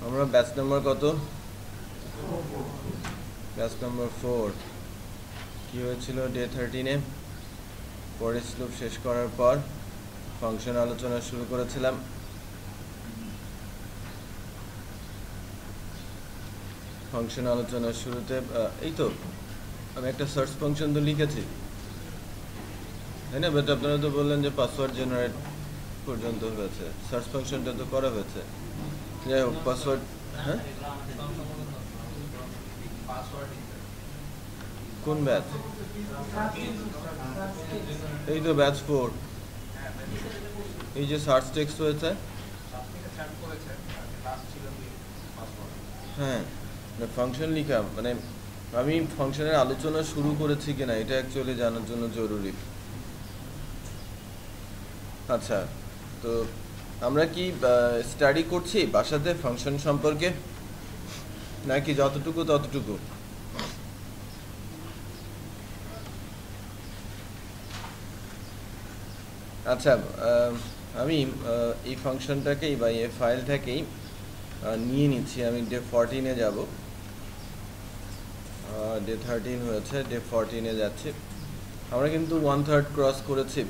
আমরা batch number কত? Batch number 4। কি হয়েছিল ডে 13-এ? ফরেস্ট লুপ শেষ করার পর ফাংশন আলোচনা শুরু করেছিলাম। ফাংশন আলোচনার শুরুতে এই তো আমি একটা সার্চ ফাংশন তো লিখেছি, তাই না? বাট আপনারা তো বললেন যে পাসওয়ার্ড জেনারেট পর্যন্ত হয়েছে, সার্চ ফাংশনটা তো করা হয়েছে। যাই হোক, পাসওয়ার্ড। হ্যাঁ, কোন ব্যাচ? এই তো ব্যাচ 4। এই যে সার্চ টেক্সট হয়েছে, হ্যাঁ, ফাংশন লিখা মানে আমি ফাংশনের আলোচনা শুরু করেছি কিনা এটা অ্যাকচুয়ালি জানার জন্য জরুরি। আচ্ছা, তো আমরা কি স্টাডি করছি বাসাতে ফাংশন সম্পর্কে, নাকি যতটুকু ততটুকু? আচ্ছা, আমি এই ফাংশনটাকেই বা এই ফাইলটাকেই নিয়ে নিচ্ছি। আমি ডে 14-এ যাব। ডে 13 হয়েছে, ডে 14-এ যাচ্ছি। আমরা কিন্তু 1/3 ক্রস করেছি।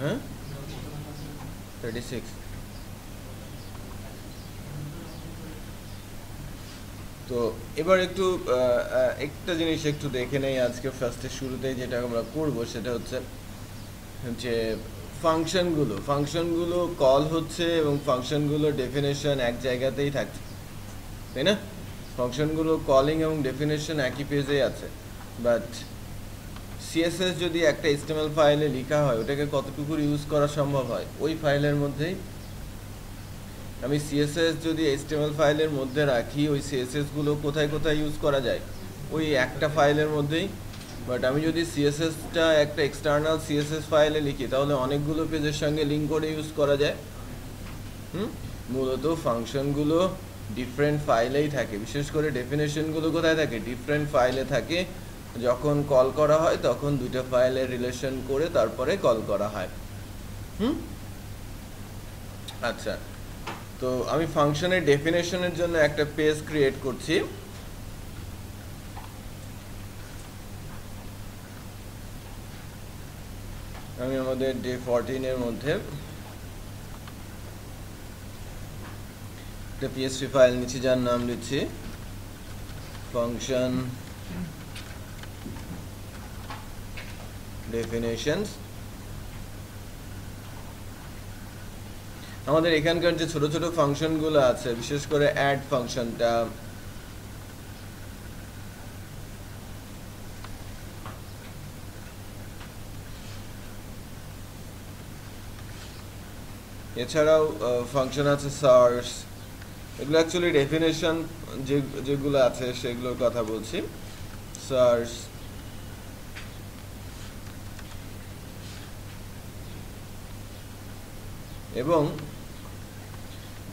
হ্যাঁ, 36। তো এবার একটু একটা জিনিস একটু দেখে নেই আজকে ফার্স্টের শুরুতেই। যেটা আমরা করব সেটা হচ্ছে যে ফাংশনগুলো কল হচ্ছে এবং ফাংশনগুলো ডেফিনেশন এক জায়গাতেই থাকছে, তাই না? ফাংশনগুলো কলিং এবং ডেফিনেশন একই পেজেই আছে। বাট সিএসএস যদি একটা এচটিএমএল ফাইলে লেখা হয়, ওটাকে কতটুকু ইউজ করা সম্ভব হয় ওই ফাইলের মধ্যেই। আমি সিএসএস যদি এইচটিএমএল ফাইলের মধ্যে রাখি, ওই সিএসএসগুলো কোথায় কোথায় ইউজ করা যায়? ওই একটা ফাইলের মধ্যেই। বাট আমি যদি সিএসএসটা একটা এক্সটার্নাল সিএসএস ফাইলে লিখি, তাহলে অনেকগুলো পেজের সঙ্গে লিঙ্ক করে ইউজ করা যায়। মূলত ফাংশনগুলো ডিফারেন্ট ফাইলেই থাকে, বিশেষ করে ডেফিনেশনগুলো কোথায় থাকে? ডিফারেন্ট ফাইলে থাকে। যখন কল করা হয় তখন দুইটা ফাইলের রিলেশন করে তারপরে কল করা হয়। আচ্ছা, তো আমি ফাংশনের ডেফিনেশনের জন্য একটা পেজ ক্রিয়েট করছি। আমি আমাদের ডে 14-এর মধ্যে একটা পিএসপি ফাইল নিচ্ছি, যার নাম দিচ্ছি ফাংশন ডেফিনেশনস। আমাদের এখানকার যে ছোট ছোট ফাংশনগুলো আছে, বিশেষ করে অ্যাড ফাংশনটা, এছাড়াও ফাংশন আছে সার্চ, এগুলো অ্যাকচুয়ালি ডেফিনেশন যেগুলো আছে সেগুলোর কথা বলছি। সার্চ এবং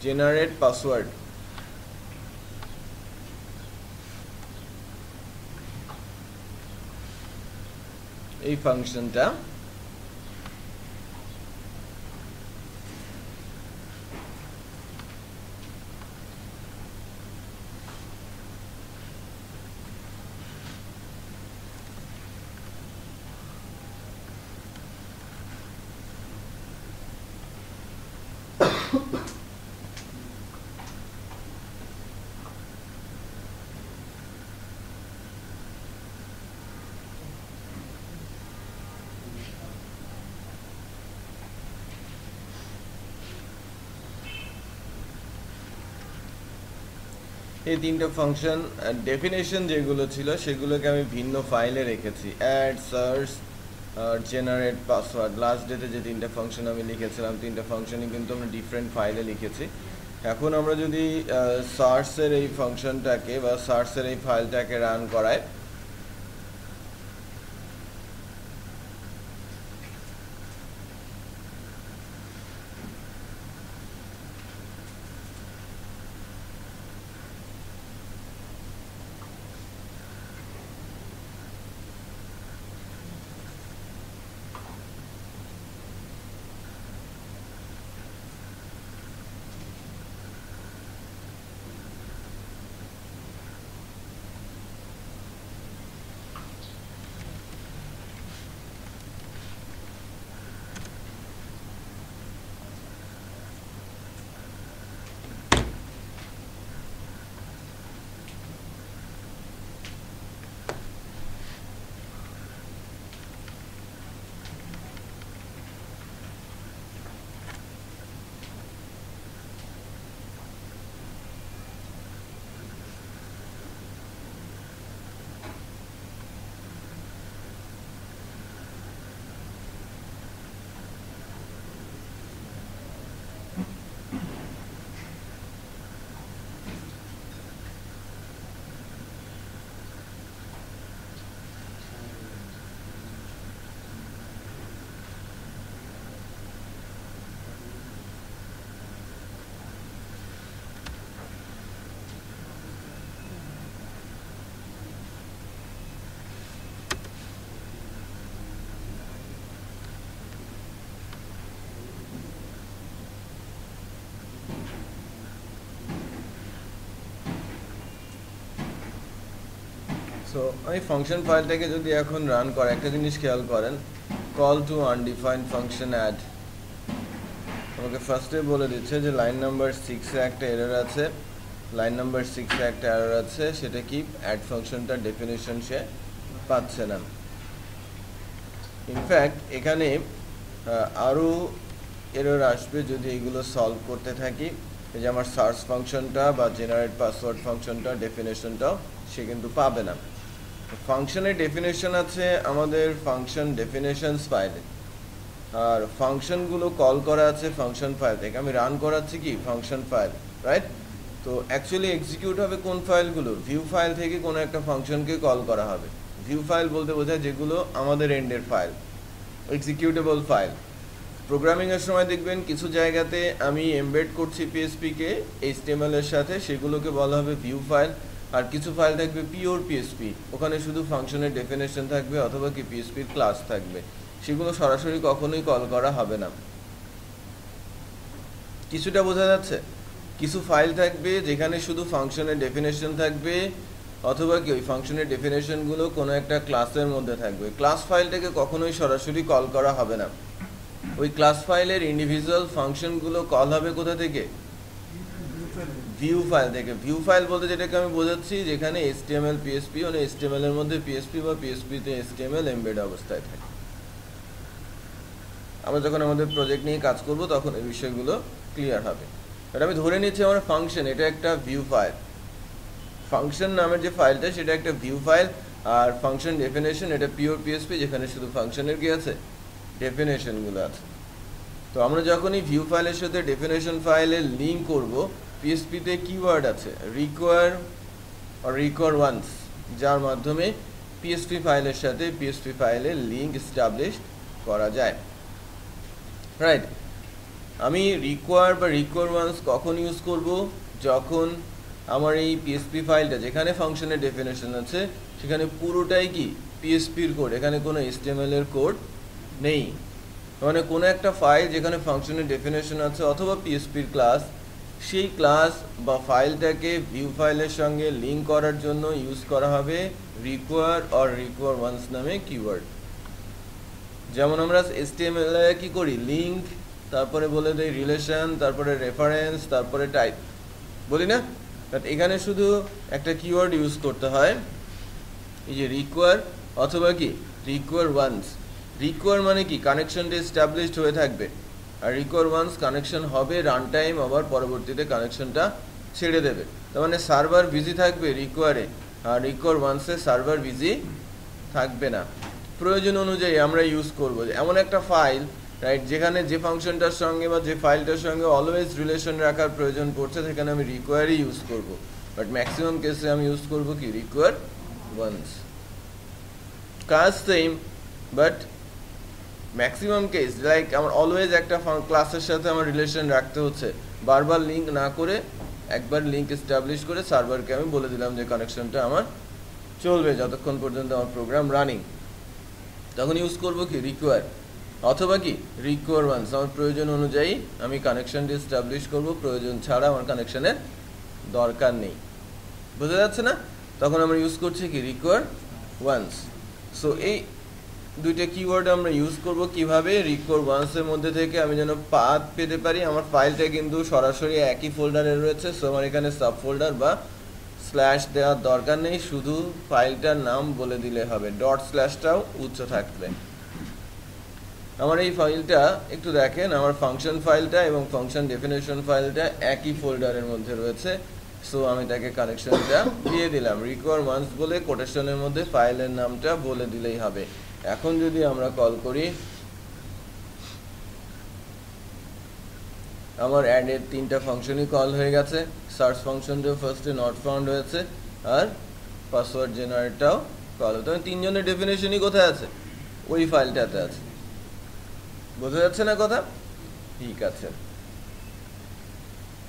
জেনারেট পাসওয়ার্ড, এই ফাংশনটা এই তিনটা ফাংশন ডেফিনেশন যেগুলো ছিল সেগুলোকে আমি ভিন্ন ফাইলে রেখেছি। অ্যাড, সার্চ আর জেনারেট পাসওয়ার্ড, লাস্ট ডেতে যে তিনটা ফাংশন আমি লিখেছিলাম, তিনটা ফাংশনই কিন্তু আমরা ডিফারেন্ট ফাইলে লিখেছি। এখন আমরা যদি সার্চের এই ফাংশনটাকে বা সার্চের এই ফাইলটাকে রান করাই, সো আমি ফাংশন ফাইলটাকে যদি এখন রান করে একটা জিনিস খেয়াল করেন, call to undefined function add, আমাকে ফার্স্টে বলে দিচ্ছে যে লাইন নাম্বার 6-এ একটা এরর আছে, লাইন নাম্বার 6-এ একটা এরর আছে, সেটা কি অ্যাড ফাংশনটা ডেফিনেশন সে পাচ্ছে না। ইনফ্যাক্ট এখানে আরও এরর আসবে যদি এগুলো সলভ করতে থাকি। এই যে আমার সার্চ ফাংশনটা বা জেনারেট পাসওয়ার্ড ফাংশনটা ডেফিনেশনটাও সে কিন্তু পাবে না। ফাংশনের ডেফিনেশন আছে আমাদের ফাংশন ডেফিনেশনস ফাইলে, আর ফাংশনগুলো কল করা আছে ফাংশন ফাইল থেকে। আমি রান করাচ্ছি কি ফাংশন ফাইল, রাইট? তো অ্যাকচুয়ালি এক্সিকিউট হবে কোন ফাইলগুলো? ভিউ ফাইল থেকে কোনো একটা ফাংশনকে কল করা হবে। ভিউ ফাইল বলতে বোঝায় যেগুলো আমাদের এন্ডের ফাইল, এক্সিকিউটেবল ফাইল। প্রোগ্রামিংয়ের সময় দেখবেন কিছু জায়গাতে আমি এমবেড করছি পিএসপিকে HTML এর সাথে, সেগুলোকে বলা হবে ভিউ ফাইল। আর কিছু ফাইল থাকবে পিওর পিএসপি, ওখানে শুধু ফাংশনের ডেফিনেশন থাকবে অথবা কি পিএসপির ক্লাস থাকবে, সেগুলো সরাসরি কখনোই কল করা হবে না। কিছুটা বোঝা যাচ্ছে? কিছু ফাইল থাকবে যেখানে শুধু ফাংশনের ডেফিনেশন থাকবে অথবা কি ওই ফাংশনের ডেফিনেশনগুলো কোনো একটা ক্লাসের মধ্যে থাকবে। ক্লাস ফাইলটাকে কখনোই সরাসরি কল করা হবে না, ওই ক্লাস ফাইলের ইন্ডিভিজুয়াল ফাংশনগুলো কল হবে কোথা থেকে? ভিউ ফাইল থেকে। ভিউ ফাইল বলতে যেটাকে আমি বোঝাচ্ছি যেখানে HTML PHP মানে HTML এর মধ্যে PHP বা PHP তে HTML এমবেড অবস্থায় থাকে। আমরা যখন আমাদের প্রজেক্ট নিয়ে কাজ করব তখন এই বিষয়গুলো ক্লিয়ার হবে। এটা আমি ধরে নিচ্ছি আমার ফাংশন এটা একটা ভিউ ফাইল, ফাংশন নামের যে ফাইলটা সেটা একটা ভিউ ফাইল, আর ফাংশন ডেফিনেশন এটা পিওর PHP যেখানে শুধু ফাংশনের কি আছে? ডেফিনেশনগুলো আছে। তো আমরা যখনই ভিউ ফাইলের সাথে ডেফিনেশন ফাইলের লিঙ্ক করব, পিএসপিতে কিওয়ার্ড আছে রিকোয়ার আর রিকোয়ার ওয়ান্স, যার মাধ্যমে পিএসপি ফাইলের সাথে পিএসপি ফাইলের লিঙ্ক এস্টাবলিশ করা যায়, রাইট? আমি রিকোয়ার বা রিকোয়ার ওয়ান্স কখন ইউজ করব? যখন আমার এই পিএসপি ফাইলটা যেখানে ফাংশনের ডেফিনেশন আছে সেখানে পুরোটাই কি পিএসপির কোড, এখানে কোনো HTML এর কোড নেই। মানে কোনো একটা ফাইল যেখানে ফাংশনের ডেফিনেশন আছে অথবা পিএসপির ক্লাস, সেই ক্লাস বা ফাইলটাকে ভিউ ফাইলের সঙ্গে লিঙ্ক করার জন্য ইউজ করা হবে রিকোয়ার অর রিকোয়ার ওয়ান্স নামে কিওয়ার্ড। যেমন আমরা HTML এ কি করি? লিঙ্ক, তারপরে বলে দেই রিলেশন, তারপরে রেফারেন্স, তারপরে টাইপ, বলি না? বাট এখানে শুধু একটা কিওয়ার্ড ইউজ করতে হয়, এই যে রিকোয়ার অথবা কি রিকোয়ার ওয়ান্স। রিকোয়ার মানে কি কানেকশনটা এস্টাবলিশড হয়ে থাকবে, আর রিকোয়ার ওয়ান্স কানেকশন হবে রান টাইম, আবার পরবর্তীতে কানেকশনটা ছেড়ে দেবে। তার মানে সার্ভার বিজি থাকবে রিকোয়ারে, আর রিকোয়ার ওয়ান্সে সার্ভার বিজি থাকবে না। প্রয়োজন অনুযায়ী আমরা ইউজ করবো এমন একটা ফাইল, রাইট, যেখানে যে ফাংশনটার সঙ্গে বা যে ফাইলটার সঙ্গে অলওয়েজ রিলেশন রাখার প্রয়োজন পড়ছে সেখানে আমি রিকোয়ারই ইউজ করব। বাট ম্যাক্সিমাম কেসে আমি ইউজ করব কি রিকোয়ার ওয়ান্স। কাজ same, but maximum case like আমার অলওয়েজ একটা ক্লাসের সাথে আমার রিলেশন রাখতে হচ্ছে, বারবার লিঙ্ক না করে একবার লিঙ্ক এস্টাবলিশ করে সার্ভারকে আমি বলে দিলাম যে কানেকশনটা আমার চলবে যতক্ষণ পর্যন্ত আমার প্রোগ্রাম রানিং, তখন ইউজ করব কি রিকোয়ার অথবা কি রিকোয়ার ওয়ান্স। আমার প্রয়োজন অনুযায়ী আমি কানেকশনটি এস্টাবলিশ করব, প্রয়োজন ছাড়া আমার কানেকশনের দরকার নেই। বোঝা যাচ্ছে না? তখন আমরা ইউজ করছি কি রিকোয়ার ওয়ান্স। সো এই দুইটা কিওয়ার্ড আমরা ইউজ করব কিভাবে? রিকোয়ার ওয়ান্সের মধ্যে থেকে আমি যেন পাথ পেতে পারি। আমার ফাইলটা কিন্তু সরাসরি একই ফোল্ডারে রয়েছে, সো আমার এখানে সাব ফোল্ডার বা স্ল্যাশ দেওয়ার দরকার নেই, শুধু ফাইলটার নাম বলে দিলে হবে, ডট স্ল্যাশটাও উচ্চ থাকবে। আমার এই ফাইলটা একটু দেখেন, আমার ফাংশন ফাইলটা এবং ফাংশন ডেফিনেশন ফাইলটা একই ফোল্ডারের মধ্যে রয়েছে, সো আমি তাকে কানেকশনটা দিয়ে দিলাম রিকোয়ার ওয়ান্স বলে, কোটেশনের মধ্যে ফাইলের নামটা বলে দিলেই হবে। এখন যদি আমরা কল করি, আমার অ্যাডের 3টা ফাংশনই কল হয়ে গেছে। সার্চ ফাংশনটাও ফার্স্টে নট ফাউন্ড হয়েছে, আর পাসওয়ার্ড জেনারেটটাও কল হতো। 3 জনের ডেফিনেশনই কোথায় আছে? ওই ফাইলটাতে আছে। বোঝা যাচ্ছে না কথা? ঠিক আছে।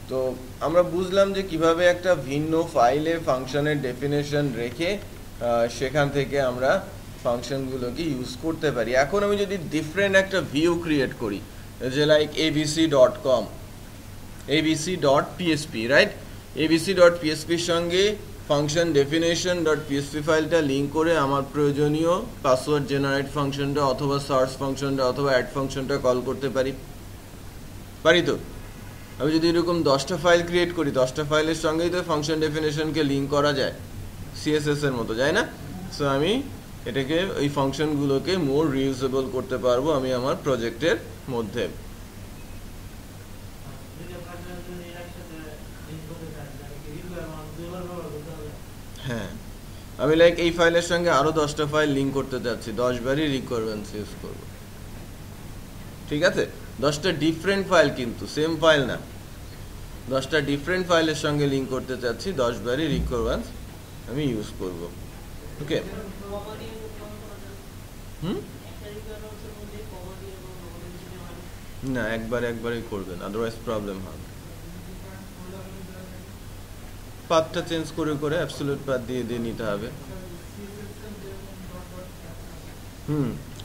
তো আমরা বুঝলাম যে কিভাবে একটা ভিন্ন ফাইলে ফাংশনের ডেফিনেশন রেখে সেখান থেকে আমরা ফাংশনগুলোকে ইউজ করতে পারি। এখন আমি যদি ডিফারেন্ট একটা ভিউ ক্রিয়েট করি, যে like abc.com abc.php, right? abc.php এর সঙ্গে ফাংশন ডেফিনেশন ডট পিএসপি ফাইলটা লিঙ্ক করে আমার প্রয়োজনীয় পাসওয়ার্ড জেনারেট ফাংশনটা অথবা সার্চ ফাংশনটা অথবা অ্যাড ফাংশনটা কল করতে পারি তো। আমি যদি এরকম 10টা ফাইল ক্রিয়েট করি, 10টা ফাইলের সঙ্গেই তো ফাংশন ডেফিনেশনকে লিঙ্ক করা যায় সিএসএস এর মতো, যায় না? সো আমি এটাকে ওই ফাংশনগুলোকে মোর রিউজেবল করতে পারবো আমি আমার প্রজেক্টের মধ্যে। হ্যাঁ, আমি লাইক এই ফাইলের সঙ্গে আরো 10টা ফাইল লিঙ্ক করতে যাচ্ছি, 10 বারই রিকোয়ারমেন্টস ইউজ করব, ঠিক আছে? 10টা ডিফারেন্ট ফাইল, কিন্তু সেম ফাইল না, 10টা ডিফারেন্ট ফাইলের সঙ্গে লিঙ্ক করতে চাচ্ছি, 10 বারই রিকোয়ারমেন্টস আমি ইউজ করব। ওকে, না একবারই করবেন, আদারওয়াইজ প্রবলেম হবে। পাথটা চেঞ্জ করে অ্যাবসলিউট পাথ দিয়ে নিতে হবে।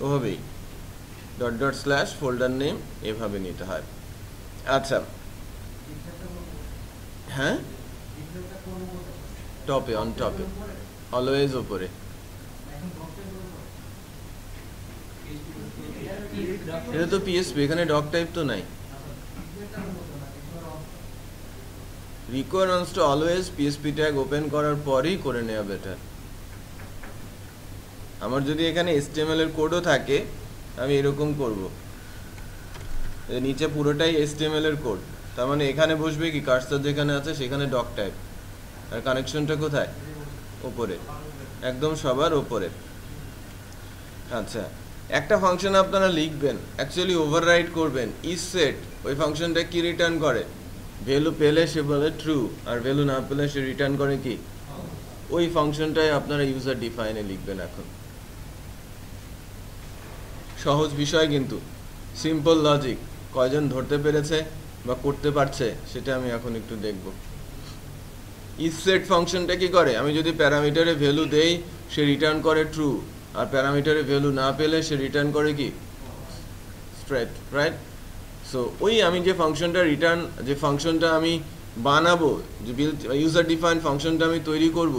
ওভাবেই ডট ফোল্ডার নেম এভাবে নিতে হয়। আচ্ছা, হ্যাঁ, অন টপে অলওয়েজ ওপরে। এটা তো পিএসপি, এখানে ডক টাইপ তো নাই। রিকোয়ারমেন্টসটা অলওয়েজ পিএসপি ট্যাগ ওপেন করার পরেই করে নেওয়া বেটার। আমার যদি এখানে HTML এর কোডও থাকে, আমি এরকম করব, নিচে পুরোটাই HTML এর কোড, তার মানে এখানে বসবে কি, কার্সর যেখানে আছে সেখানে ডক টাইপ, আর কানেকশনটা কোথায়, ওপরে, একদম সবার ওপরে। আচ্ছা, একটা ফাংশন আপনারা লিখবেন, অ্যাকচুয়ালি ওভাররাইড করবেন, ইজ সেট, ওই ফাংশনটা কি রিটার্ন করে, ভ্যালু পেলে সে বলে ট্রু, আর ভ্যালু না পেলে সে রিটার্ন করে কি, ওই ফাংশনটাই আপনারা ইউজার ডিফাইনে লিখবেন। এখন সহজ বিষয়, কিন্তু সিম্পল লজিক, কয়জন ধরতে পেরেছে বা করতে পারছে সেটা আমি এখন একটু দেখব। ইজ সেট ফাংশনটা কি করে, আমি যদি প্যারামিটারে ভ্যালু দেই সে রিটার্ন করে ট্রু, আর প্যারামিটারে ভ্যালু না পেলে সে রিটার্ন করে কি, স্ট্রেট, রাইট? সো ওই আমি যে ফাংশনটা আমি বানাবো, যে ইউজার ডিফাইন ফাংশনটা আমি তৈরি করব,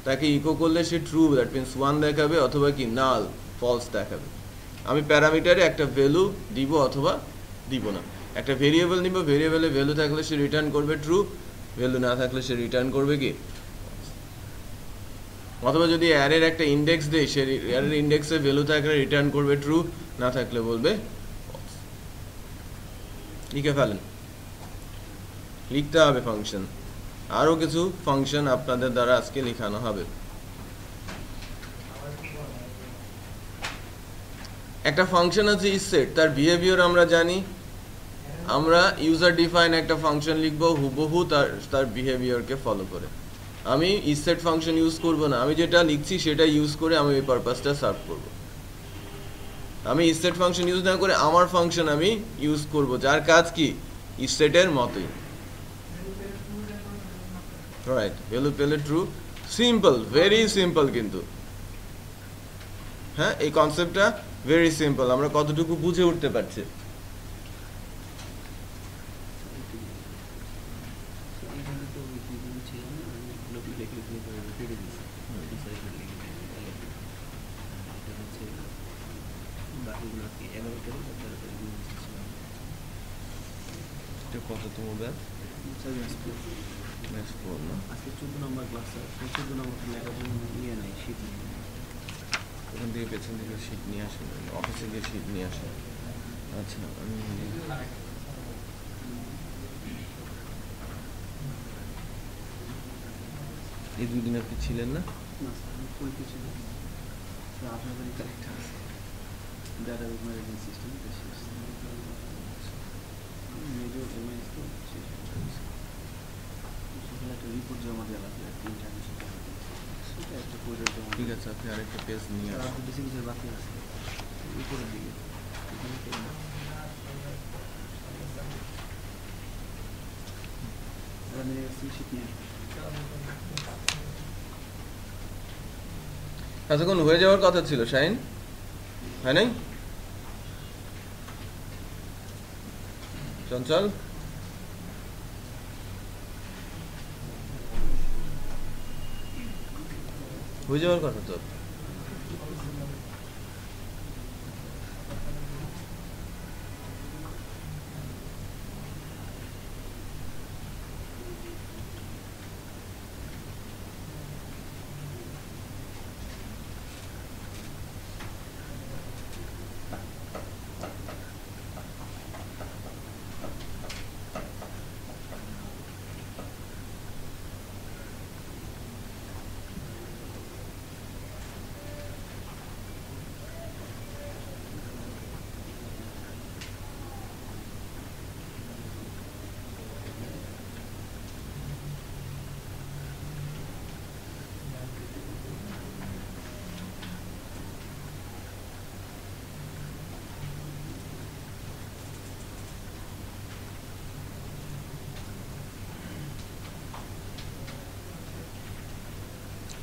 তাকে ইকো করলে সে ট্রু, দ্যাট মিনস 1 দেখাবে, অথবা কি নাল, ফলস দেখাবে। আমি প্যারামিটারে একটা ভ্যালু দিব অথবা দিব না, একটা ভেরিয়েবল নিব, ভেরিয়েবলে ভ্যালু থাকলে সে রিটার্ন করবে ট্রু, ভ্যালু না থাকলে সে রিটার্ন করবে কি, অথবা যদি অ্যারের একটা ইন্ডেক্স দেই, সে অ্যারের ইন্ডেক্সে ভ্যালু থাকলে রিটার্ন করবে ট্রু, না থাকলে বলবে লিখে ফেলেন, লিখতে হবে ফাংশন। আরো কিছু ফাংশন আপনাদের দ্বারা আজকে লেখানো হবে। একটা ফাংশন আছে ইসসেট, তার বিহেভিয়ার আমরা জানি, আমরা ইউজার ডিফাইন একটা ফাংশন লিখবো হুবহু তার বিহেভিয়ারকে ফলো করে। আমি ইসসেট ফাংশন ইউজ করব না, আমি যেটা লিখছি সেটা ইউজ করে আমি এই পারপাসটা সার্ভ করব। আমি ইসসেট ফাংশন ইউজ না করে আমার ফাংশন আমি ইউজ করব, যার কাজ কি, ইসসেটের মতোই, রাইট? ভ্যালু পেলে ট্রু, সিম্পল, ভেরি সিম্পল, কিন্তু হ্যাঁ, এই কনসেপ্টটা ভেরি সিম্পল। আমরা কতটুকু বুঝে উঠতে পারছি? কততম ব্যাচ? আজকে 14 নম্বর ক্লাস, 14 নম্বর লেখার জন্য নিয়ে নাই, শীত নেই, ওখান থেকে পেছন থেকে শীট নিয়ে আসেন, অফিসে গিয়ে শীট নিয়ে আসেন। আচ্ছা, আমি এই 2 দিন আপনি ছিলেন না? না স্যার, আমি পরীক্ষা ছিল, আপনাদের কারেক্ট আছে data management system, major MS তো সেখানে একটা রিপোর্ট জমা দেওয়া লাগবে, 3টা বিষয় সেটা একটা কোডের জমা। ঠিক আছে, আপনি আরেকটা পেজ নিয়ে আসুন। বেশি কিছু বাকি আছে উপরের দিকে, এতক্ষণ হয়ে যাওয়ার কথা ছিল, শাইন, হয় নাই? চঞ্চল, হয়ে যাওয়ার কথা তো।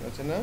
আচ্ছা না,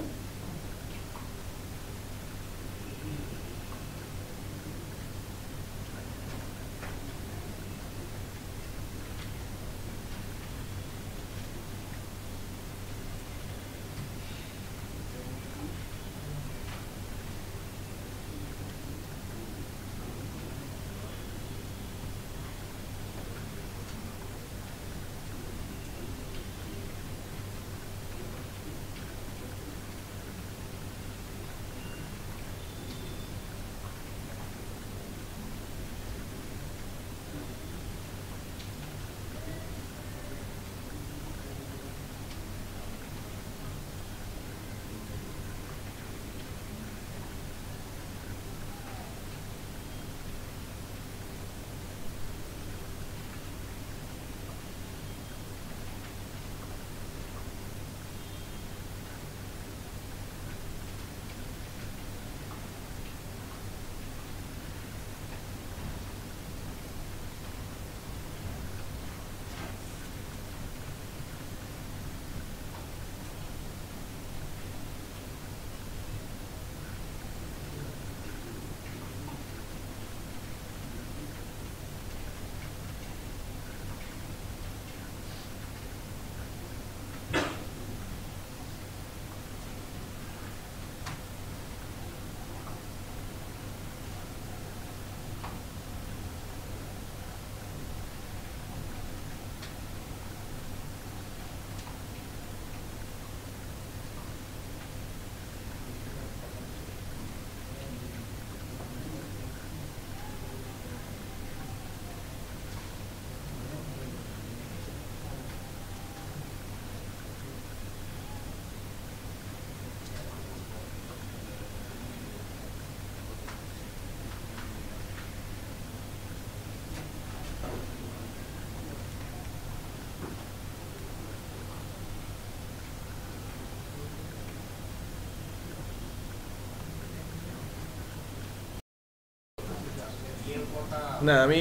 না আমি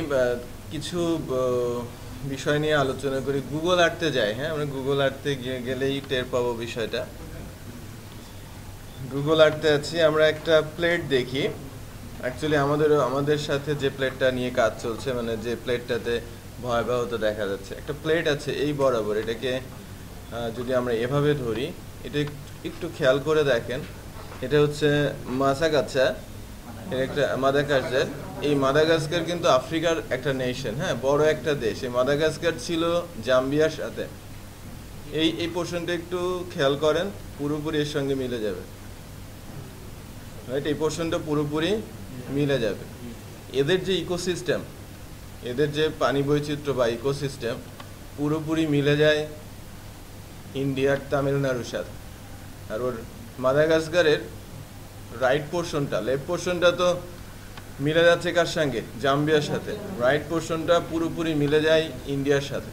কিছু বিষয় নিয়ে আলোচনা করি। গুগল আর্থে যাই, হ্যাঁ আমরা গুগল আর্থে গেলেই টের পাবো বিষয়টা। গুগল আর্থে আছি, আমরা একটা প্লেট দেখি। অ্যাকচুয়ালি আমাদের সাথে যে প্লেটটা নিয়ে কাজ চলছে, মানে যে প্লেটটাতে ভয়াবহতা দেখা যাচ্ছে, একটা প্লেট আছে এই বরাবর। এটাকে যদি আমরা এভাবে ধরি, এটা একটু খেয়াল করে দেখেন, এটা হচ্ছে মাসাকাচ্ছা, এটা একটা মাদাগাস্কার। এই মাদাগাস্কার কিন্তু আফ্রিকার একটা নেশন, হ্যাঁ বড় একটা দেশ। এই মাদাগাস্কার ছিল জাম্বিয়ার সাথে। এই পোর্শনটা একটু খেয়াল করেন, পুরোপুরি এর সঙ্গে মিলে যাবে, রাইট? এই পোর্শনটা পুরোপুরি মিলে যাবে। এদের যে ইকোসিস্টেম, এদের যে পানি বৈচিত্র্য বা ইকোসিস্টেম পুরোপুরি মিলে যায় ইন্ডিয়ার তামিলনাড়ুর সাথে। আর ওর মাদাগাস্কারের রাইট পোর্শনটা, লেফট পোর্শনটা তো মিলে যাচ্ছে কার সঙ্গে? জাম্বিয়ার সাথে। রাইট পোর্শনটা পুরোপুরি মিলে যায় ইন্ডিয়ার সাথে,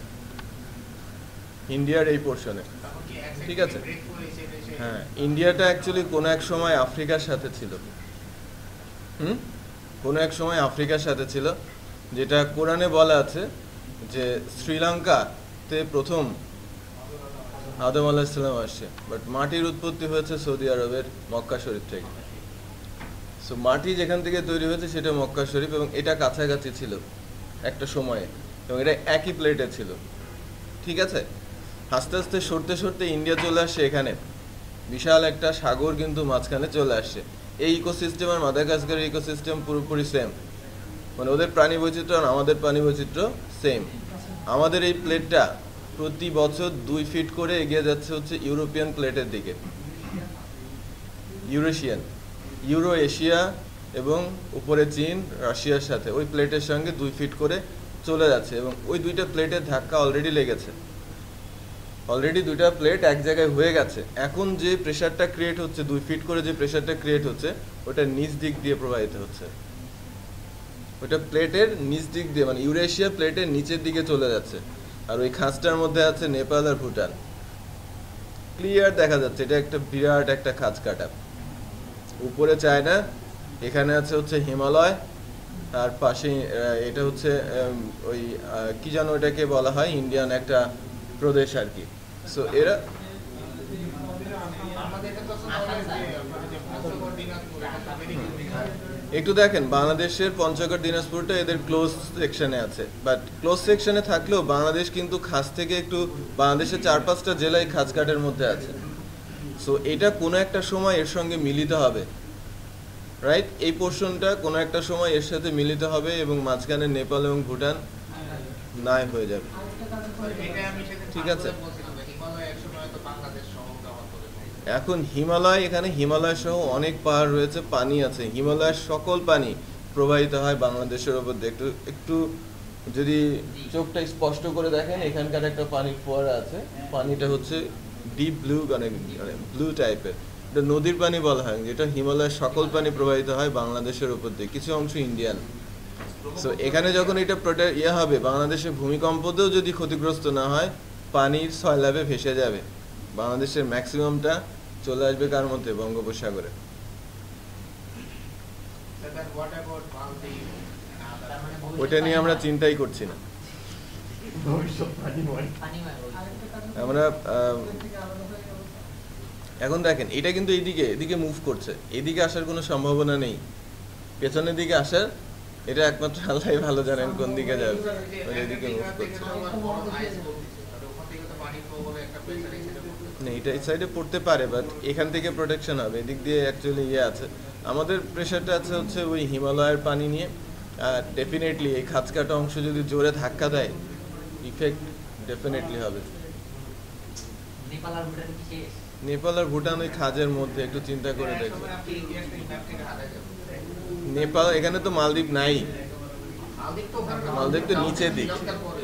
ইন্ডিয়ার এই পোর্শনে, ঠিক আছে? হ্যাঁ, ইন্ডিয়াটা অ্যাকচুয়ালি কোনো এক সময় আফ্রিকার সাথে ছিল, কোনো এক সময় আফ্রিকার সাথে ছিল, যেটা কোরআনে বলা আছে যে শ্রীলঙ্কাতে প্রথম আদম আলাইহিসসালাম আসছে। বাট মাটির উৎপত্তি হয়েছে সৌদি আরবের মক্কা শরীফ থেকে। সো মাটি যেখান থেকে তৈরি হয়েছে সেটা মক্কা শরীফ, এবং এটা কাছাকাছি ছিল একটা সময়ে, এবং এটা একই প্লেটে ছিল, ঠিক আছে? আস্তে আস্তে সরতে সরতে ইন্ডিয়া চলে আসছে এখানে, বিশাল একটা সাগর কিন্তু মাঝখানে চলে আসছে। এই ইকোসিস্টেম আর মাদাগাস্কারের ইকোসিস্টেম পুরোপুরি সেম, মানে ওদের প্রাণী বৈচিত্র্য আর আমাদের প্রাণী বৈচিত্র্য সেম। আমাদের এই প্লেটটা প্রতি বছর 2 ফিট করে এগিয়ে যাচ্ছে হচ্ছে ইউরোপিয়ান প্লেটের দিকে, ইউরো এশিয়া এবং উপরে চীন রাশিয়ার সাথে ওই প্লেটের সঙ্গে 2 ফিট করে চলে যাচ্ছে, এবং ওই দুইটা প্লেটের ধাক্কা অলরেডি লেগেছে, অলরেডি দুইটা প্লেট এক জায়গায় হয়ে গেছে। এখন যে প্রেশারটা ক্রিয়েট হচ্ছে 2 ফিট করে, যে প্রেশারটা ক্রিয়েট হচ্ছে ওটা নিচ দিক দিয়ে প্রবাহিত হচ্ছে, ওটা প্লেটের নিচ দিক দিয়ে, মানে ইউরেশিয়া প্লেটের নিচের দিকে চলে যাচ্ছে। আর ওই খাঁজটার মধ্যে আছে নেপাল আর ভুটান, ক্লিয়ার দেখা যাচ্ছে এটা একটা বিরাট একটা খাঁজ কাটা। উপরে চায়না, এখানে আছে হচ্ছে হিমালয়, আর পাশে এটা হচ্ছে ওই কি যেন ওটাকে বলা হয়, ইন্ডিয়ান একটা প্রদেশ আর কি। সো এরা একটু দেখেন বাংলাদেশের পঞ্চগড় দিনাজপুরটা এদের ক্লোজ সেকশনে আছে, বাট ক্লোজ সেকশনে থাকলেও বাংলাদেশ কিন্তু খাস থেকে একটু, বাংলাদেশের 4-5টা জেলায় খাঁজকাটের মধ্যে আছে। সো এটা কোনো একটা সময় এর সঙ্গে মিলিত হবে, রাইট? এই পোর্শনটা কোনো একটা সময় এর সাথে মিলিত হবে এবং মাঝখানে নেপাল এবং ভুটান নাই হয়ে যাবে, ঠিক আছে? এখন হিমালয়, এখানে হিমালয় সহ অনেক পাহাড় রয়েছে, পানি আছে, হিমালয়ের সকল পানি প্রবাহিত হয় বাংলাদেশের ওপর দিয়ে। একটু একটু যদি চোখটা স্পষ্ট করে দেখেন, এখানকার একটা পানির ফোয়ারা আছে, পানিটা হচ্ছে ডিপ ব্লু, মানে ব্লু টাইপের, এটা নদীর পানি বলা হয়, যেটা হিমালয়ের সকল পানি প্রবাহিত হয় বাংলাদেশের উপর দিয়ে, কিছু অংশ ইন্ডিয়ান। সো এখানে যখন এটা হবে, বাংলাদেশের ভূমিকম্পতেও যদি ক্ষতিগ্রস্ত না হয়, পানির সয়লাবে ভেসে যাবে, বাংলাদেশের ম্যাক্সিমামটা চলে আসবে কার মধ্যে, বঙ্গোপসাগরে। ওইটা নিয়ে আমরা চিন্তাই করছি না, আমরা এখন দেখেন এটা কিন্তু এদিকে মুভ করছে, এদিকে আসার কোনো সম্ভাবনা নেই, পেছনের দিকে আসার, এটা একমাত্র আল্লাহ ভালো জানেন কোন দিকে যাবে, এদিকে মুভ করছে না, এটা এই সাইডে পড়তে পারে, বাট এখান থেকে প্রোটেকশন হবে, এদিক দিয়ে অ্যাকচুয়ালি আছে। আমাদের প্রেশারটা আছে হচ্ছে ওই হিমালয়ের পানি নিয়ে, আর ডেফিনেটলি এই খাঁজকাটা অংশ যদি জোরে ধাক্কা দেয়, ইফেক্ট ডেফিনেটলি হবে। নেপাল আর ভুটান ওই খাঁজের মধ্যে, একটু চিন্তা করে দেখবেন। নেপাল, এখানে তো মালদ্বীপ নাই, মালদ্বীপ তো নিচের দিক,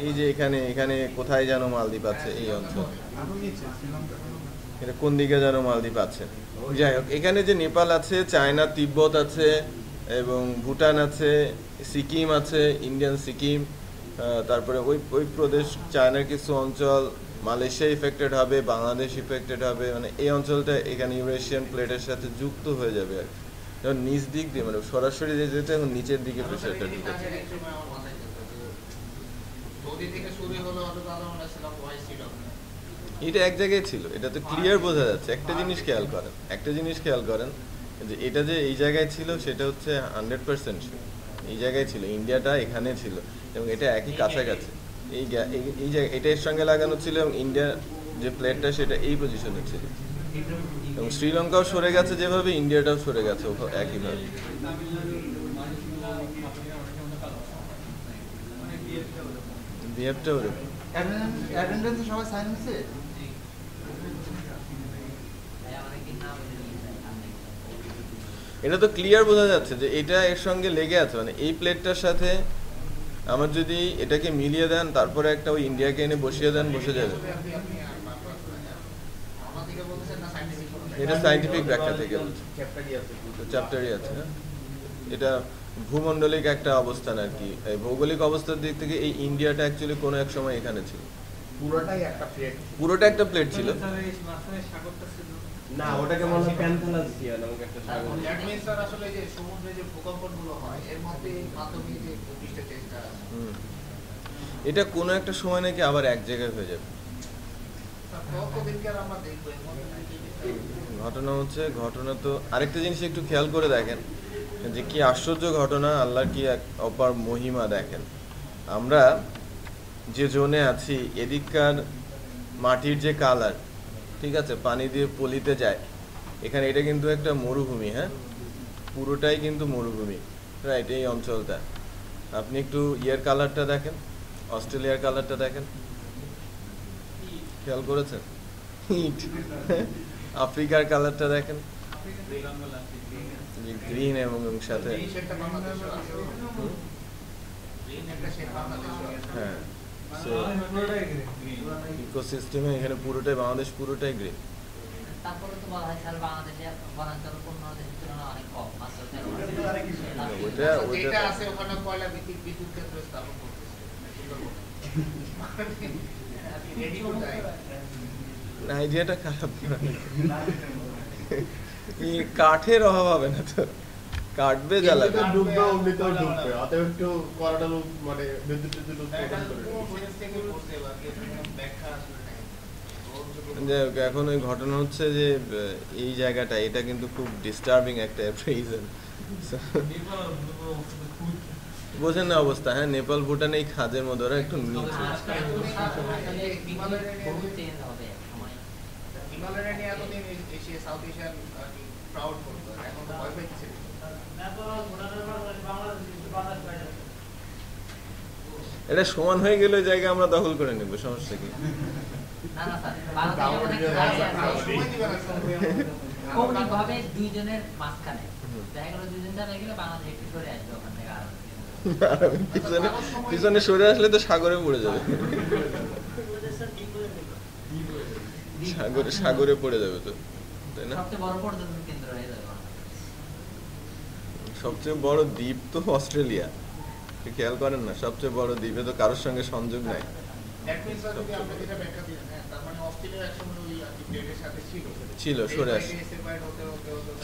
এই যে এখানে কোথায় যেন মালদ্বীপ আছে, এই অঞ্চল, এটা কোন দিকে যেন মালদ্বীপ আছে। যাই হোক, এখানে যে নেপাল আছে, চায়না, তিব্বত আছে, এবং ভুটান আছে, সিকিম আছে, ইন্ডিয়ান সিকিম, তারপরে ওই প্রদেশ, চায়নার কিছু অঞ্চল, মালয়েশিয়া ইফেক্টেড হবে, বাংলাদেশ ইফেক্টেড হবে, মানে এই অঞ্চলটা এখানে ইউরেশিয়ান প্লেটের সাথে যুক্ত হয়ে যাবে আর কি। যখন নিচ দিক দিয়ে, মানে সরাসরি যেতে এখন নিচের দিকে প্রেশারটা ঢুকেছে। এটা এক জায়গায় ছিল, এটা তো ক্লিয়ার বোঝা যাচ্ছে। একটা জিনিস খেয়াল করেন যে এটা যে এই জায়গায় ছিল সেটা হচ্ছে 100% এই জায়গায় ছিল, ইন্ডিয়াটা এখানে ছিল, এবং এটা একই কাছাকাছি, এই জায়গা এটা এর সঙ্গে লাগানো ছিল, এবং ইন্ডিয়া যে প্লেটটা সেটা এই পজিশনে ছিল, এবং শ্রীলঙ্কাও সরে গেছে যেভাবে, ইন্ডিয়াটাও সরে গেছে একইভাবে। বিহেভটা ওরকম। সবাই সাইন হয়েছে? এটা তো ক্লিয়ার বোঝা যাচ্ছে যে এটা এর সঙ্গে লেগে আছে, মানে এই প্লেটটার সাথে আমার যদি এটাকে মিলিয়ে দেন, তারপরে একটা ওই ইন্ডিয়াকে এনে বসিয়ে দেন, বসে যাবে। এটা সায়েন্টিফিক ব্যাখ্যা থেকে চ্যাপ্টারই আছে, এটা ভূমণ্ডলিক একটা অবস্থান আর কি, এই ভৌগোলিক অবস্থার দিক থেকে এই ইন্ডিয়াটা অ্যাকচুয়ালি কোনো এক সময় এখানে ছিল, পুরোটা একটা প্লেট ছিল না, ওটাকে বলা হয় প্যানথালাসিয়া নামক একটা সাগর। দ্যাট মিন্স স্যার আসলে যে সমুদ্রে যে ভূকম্পনগুলো হয় এর মধ্যে মাধ্যমে যে পৃষ্ঠের চেষ্টা, এটা কোনো একটা সময় নাকি আবার এক জায়গায় হয়ে যাবে। ঘটনা হচ্ছে, ঘটনা তো আরেকটা জিনিস একটু খেয়াল করে দেখেন যে কি আশ্চর্য ঘটনা, আল্লাহর কি এক অপার মহিমা দেখেন। আমরা যে জোনে আছি, এদিককার মাটির যে কালার, ঠিক আছে, পানি দিয়ে পলিতে যায়। এখানে এটা কিন্তু একটা মরুভূমি, হ্যাঁ, পুরোটাই কিন্তু মরুভূমি, রাইট। এই অঞ্চলটা আপনি একটু ইয়ের কালারটা দেখেন, অস্ট্রেলিয়ার কালারটা দেখেন, খেয়াল করেছেন? হিট। আফ্রিকার কালারটা দেখেন, গ্রিন এবং সাথে হ্যাঁ, সো ইকোসিস্টেমে এখানে পুরোটাই বাংলাদেশ, পুরোটাই গ্রিন। তারপরে তো বলা হয় স্যার বাংলাদেশে বনাঞ্চল অন্য দেশের তুলনায় অনেক কম, মাত্র 13%। যেটা আছে ওখানে কয়লা বিদ্যুৎ কেন্দ্র স্থাপন করতেছে রেডি টু ডাই। না, আইডিয়াটা খারাপ না। কি কাঠের অভাব হবে না তো, কাটবে জ্বালাবে। ডুববে অমৃতও ডুববে, অতএব একটু করাটা মানে বিদ্যুৎ উৎপাদন করে। যাই হোক, এখন ওই ঘটনা হচ্ছে যে এই জায়গাটা, এটা কিন্তু খুব ডিস্টার্বিং একটা অ্যাপ্রেইজাল। বোঝেন না অবস্থা, হ্যাঁ, নেপাল ভুটান এই খাদের মধ্যে ওরা একটু নিচে। হিমালয় নিয়ে এতদিন এশিয়া সাউথ এশিয়ান প্রাউড করতো, এখন তো ভয় পাইছে। এটা সমান হয়ে গেলে জায়গা আমরা দখল করে নেব, সমস্যা কি? না না স্যার, কৌণিকভাবে দুইজনের মাঝখানে দেখা গেল, দুইজন জানা গেলে বাংলাদেশ একটু সরে আসবে ওখান থেকে। পিছনে সরে আসলে তো সাগরে পড়ে যাবে, সাগরে পড়ে যাবে তো, তাই না? সবচেয়ে বড় পর্যটন কেন্দ্র হয়ে যাবে। সবচেয়ে বড় দ্বীপ তো অস্ট্রেলিয়া, খেয়াল করেন না? সবচেয়ে বড় দ্বীপে তো কারোর সঙ্গে সংযোগ নাই। ছিল, সরে আসে।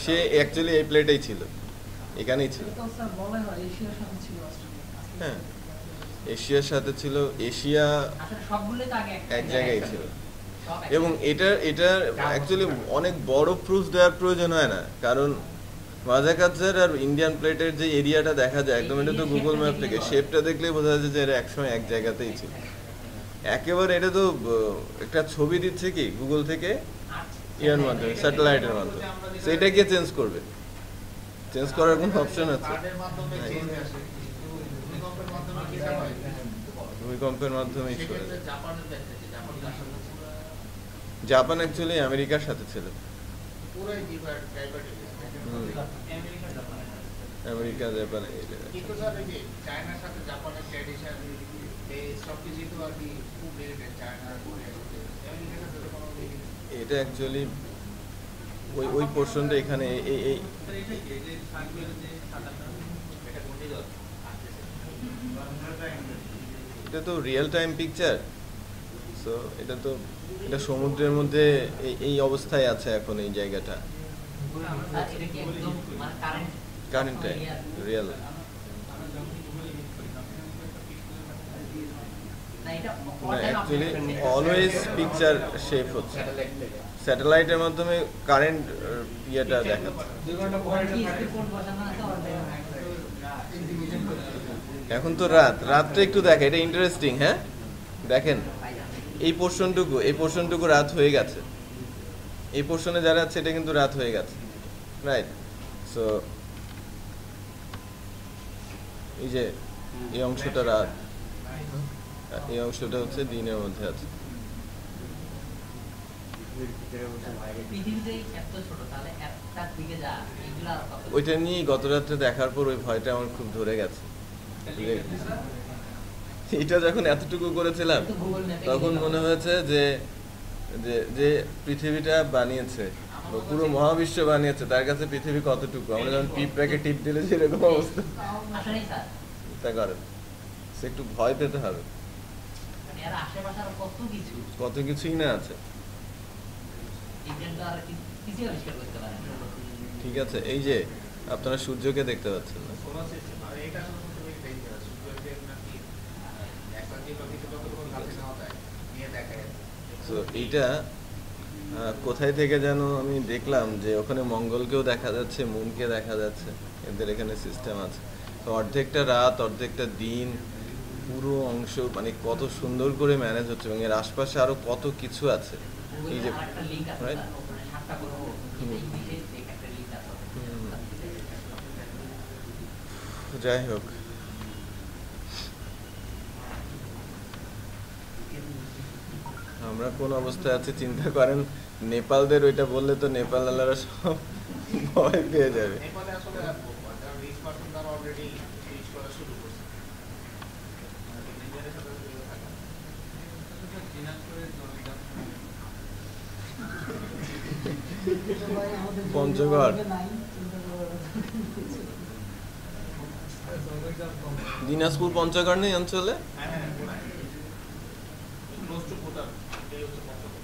সে অ্যাকচুয়ালি এই প্লেটেই ছিল, এখানেই ছিল। হ্যাঁ, এশিয়ার সাথে ছিল, এশিয়া এক জায়গায় ছিল। এবং এটার অ্যাকচুয়ালি অনেক বড় প্রুফ দেওয়ার প্রয়োজন হয় না, কারণ মাজাকাতজার আর ইন্ডিয়ান প্লেটের যে এরিয়াটা দেখা যায় একদম, এটা তো গুগল ম্যাপ থেকে শেপটা দেখলেই বোঝা যায় যে এরা একসময় এক জায়গাতেই ছিল। একেবারে এটা তো একটা ছবি দিচ্ছে কি গুগল থেকে ইয়ার মাধ্যমে, স্যাটেলাইটের মাধ্যমে, সেটা গিয়ে চেঞ্জ করবে? চেঞ্জ করার কোনো অপশন আছে? ভূমিকম্পের মাধ্যমেই সরে যায়। জাপান অ্যাকচুয়ালি আমেরিকার সাথে ছিল, আমেরিকা জাপান। এটা অ্যাকচুয়ালি ওই পোর্শনটা এখানে এই এটা তো রিয়েল টাইম পিকচার। সো এটা তো, এটা সমুদ্রের মধ্যে এই অবস্থায় আছে এখন এই জায়গাটা। Current time real. Actually always picture shape হচ্ছে, স্যাটেলাইটের মাধ্যমে কারেন্ট ইয়েটা দেখাচ্ছে। এখন তো রাতটা একটু দেখে, এটা ইন্টারেস্টিং। হ্যাঁ, দেখেন এই পোর্শনটুকু রাত হয়ে গেছে, এই পোর্শনে যারা আছে এটা কিন্তু রাত হয়ে গেছে, রাইট? সো এই যে এই অংশটা রাত, এই অংশটা হচ্ছে দিনের মধ্যে আছে। ওইটা নিয়ে গত রাত্রে দেখার পর ওই ভয়টা আমার খুব ধরে গেছে। এটা যখন এতটুকু করেছিলাম তখন মনে হয়েছে যে যে পৃথিবীটা বানিয়েছে, পুরো মহাবিশ্ব বানিয়েছে, তার কাছে পৃথিবী কতটুকু। আমরা যখন পিঁপড়াকে টিপ দিলে যেরকম অবস্থা, তা করেন, সে একটু ভয় পেতে হবে, কত কিছুই না আছে। ঠিক আছে, এই যে আপনারা সূর্যকে দেখতে পাচ্ছেন না, তো এইটা কোথায় থেকে যেন আমি দেখলাম যে ওখানে মঙ্গলকেও দেখা যাচ্ছে, মুনকে দেখা যাচ্ছে, এদের এখানে সিস্টেম আছে। তো অর্ধেকটা রাত অর্ধেকটা দিন, পুরো অংশ মানে কত সুন্দর করে ম্যানেজ হচ্ছে, এবং এর আশপাশে আরো কত কিছু আছে। এই যে আরেকটা লিংক আছে right? ওখানে 7টা করে হোক ইংলিশে একটা লিংক আছে যাই হোক, আমরা কোন অবস্থায় আছি চিন্তা করেন। নেপালদের ওইটা বললে তো নেপালওয়ালারা সব ভয় পেয়ে যাবে। নেপালে আসলে রিচ পার্সন তারা অলরেডি রিচ করা শুরু করছে। নিজেদের সাথে জড়িত থাকা। পঞ্চগড়, দিনাজপুর, পঞ্চগড় নেই অঞ্চলে? ক্লোজ টু ভুটান, এটাই হচ্ছে পঞ্চগড়।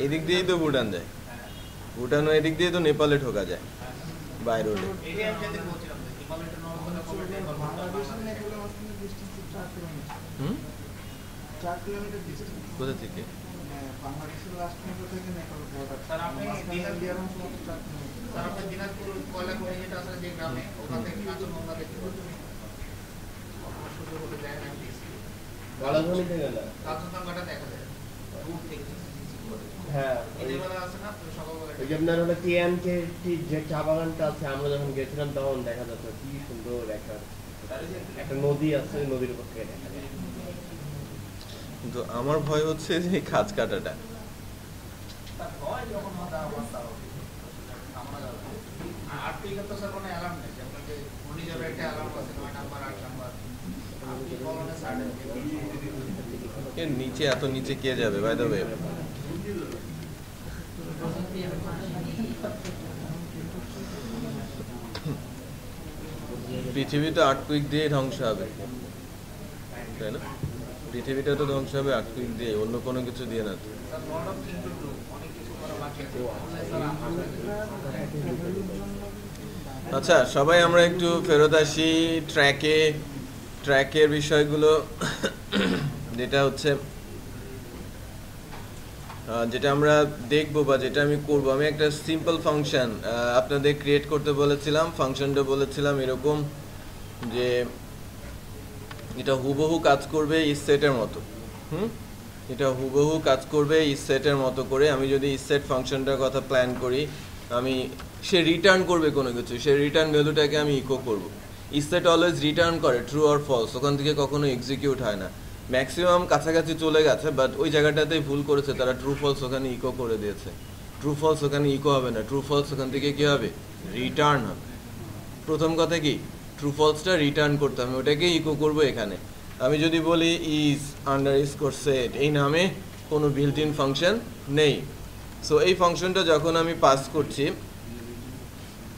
এদিক দিয়েই তো ভুটান যায়, ভুটান ও এদিক দিয়ে তো নেপালে ঢোকা যায় বাই রোডে। এটাই আমি যেতে বলছিলাম যে হিমালয়টা নর্থ কবে নেপাল হুম, 4 কিলোমিটার ডিস্টেন্স কোথা থেকে? বাংলাদেশের লাস্ট পয়েন্ট থেকে নেপাল বর্ডার। স্যার আপনি ইন্ডিয়ার অংশ 4 কিলোমিটার। স্যার আপনি দিনাজপুর কয়লা খনি যেটা আছে যে গ্রামে, ওখান থেকে কাঞ্চনজঙ্ঘা দেখতে পাচ্ছেন। কখনো সুযোগ হলে যায় না প্লিজ। বালাঘনিতে গেলে কাঞ্চনজঙ্ঘাটা দেখা যায় দূর থেকে। হ্যাঁ, দিনের বেলা আছে না, সকালবেলা ওই যে আপনার হলো টিএনকে যে চা বাগানটা আছে, আমরা যখন গেছিলাম তখন দেখা যাচ্ছে কি সুন্দর একটা নদী আছে, ওই নদীর উপর থেকে দেখা যায়। কিন্তু আমার ভয় হচ্ছে যে এই খাঁজ কাটাটা। তার ভয় যখন মাথা অবস্থা হবে আমরা যাবো। আর 8 পিকের তো স্যার কোনো অ্যালার্ম নেই, যে আপনাকে ঘূর্ণিঝড়ের একটা অ্যালার্ম আছে 9 নাম্বার 8 নাম্বার। আপনি কলনে সাড়ে এর নিচে, এত নিচে কে যাবে বাই দ্য ওয়ে? পৃথিবী তো আর্থকুইক দিয়ে ধ্বংস হবে, তাই না? পৃথিবীটা তো ধ্বংস হবে আর্থকুইক দিয়ে, অন্য কোনো কিছু দিয়ে না তো। Sir lot of things to do, অনেক কিছু করা বাকি আছে। স্যার আচ্ছা, সবাই আমরা একটু ফেরত আসি ট্র্যাকের বিষয়গুলো। যেটা হচ্ছে যেটা আমরা দেখবো বা যেটা আমি করব, আমি একটা সিম্পল ফাংশন আপনাদের ক্রিয়েট করতে বলেছিলাম। ফাংশনটা বলেছিলাম এরকম যে এটা হুবহু কাজ করবে ইস সেটের মতো। এটা হুবহু কাজ করবে ইস সেটের মতো করে। আমি যদি ইস সেট ফাংশনটার কথা প্ল্যান করি, আমি সে রিটার্ন করবে কোনো কিছু, সে রিটার্ন ভ্যালুটাকে আমি ইকো করব। ইস সেট অলওয়েজ রিটার্ন করে ট্রু অর ফলস, ওখান থেকে কখনো এক্সিকিউট হয় না। ম্যাক্সিমাম কাছাকাছি চলে গেছে, বাট ওই জায়গাটাতেই ভুল করেছে তারা, ট্রু ফলস ওখানে ইকো করে দিয়েছে। ট্রু ফলস ওখানে ইকো হবে না, ট্রু ফলস ওখান থেকে কী হবে, রিটার্ন হবে। প্রথম কথা কি, ট্রু ফলসটা রিটার্ন করতে হবে, ওটাকে ইকো করব এখানে। আমি যদি বলি ইজ আন্ডারস্কোর সেট, এই নামে কোনো বিল্ট ইন ফাংশন নেই। সো এই ফাংশনটা যখন আমি পাস করছি,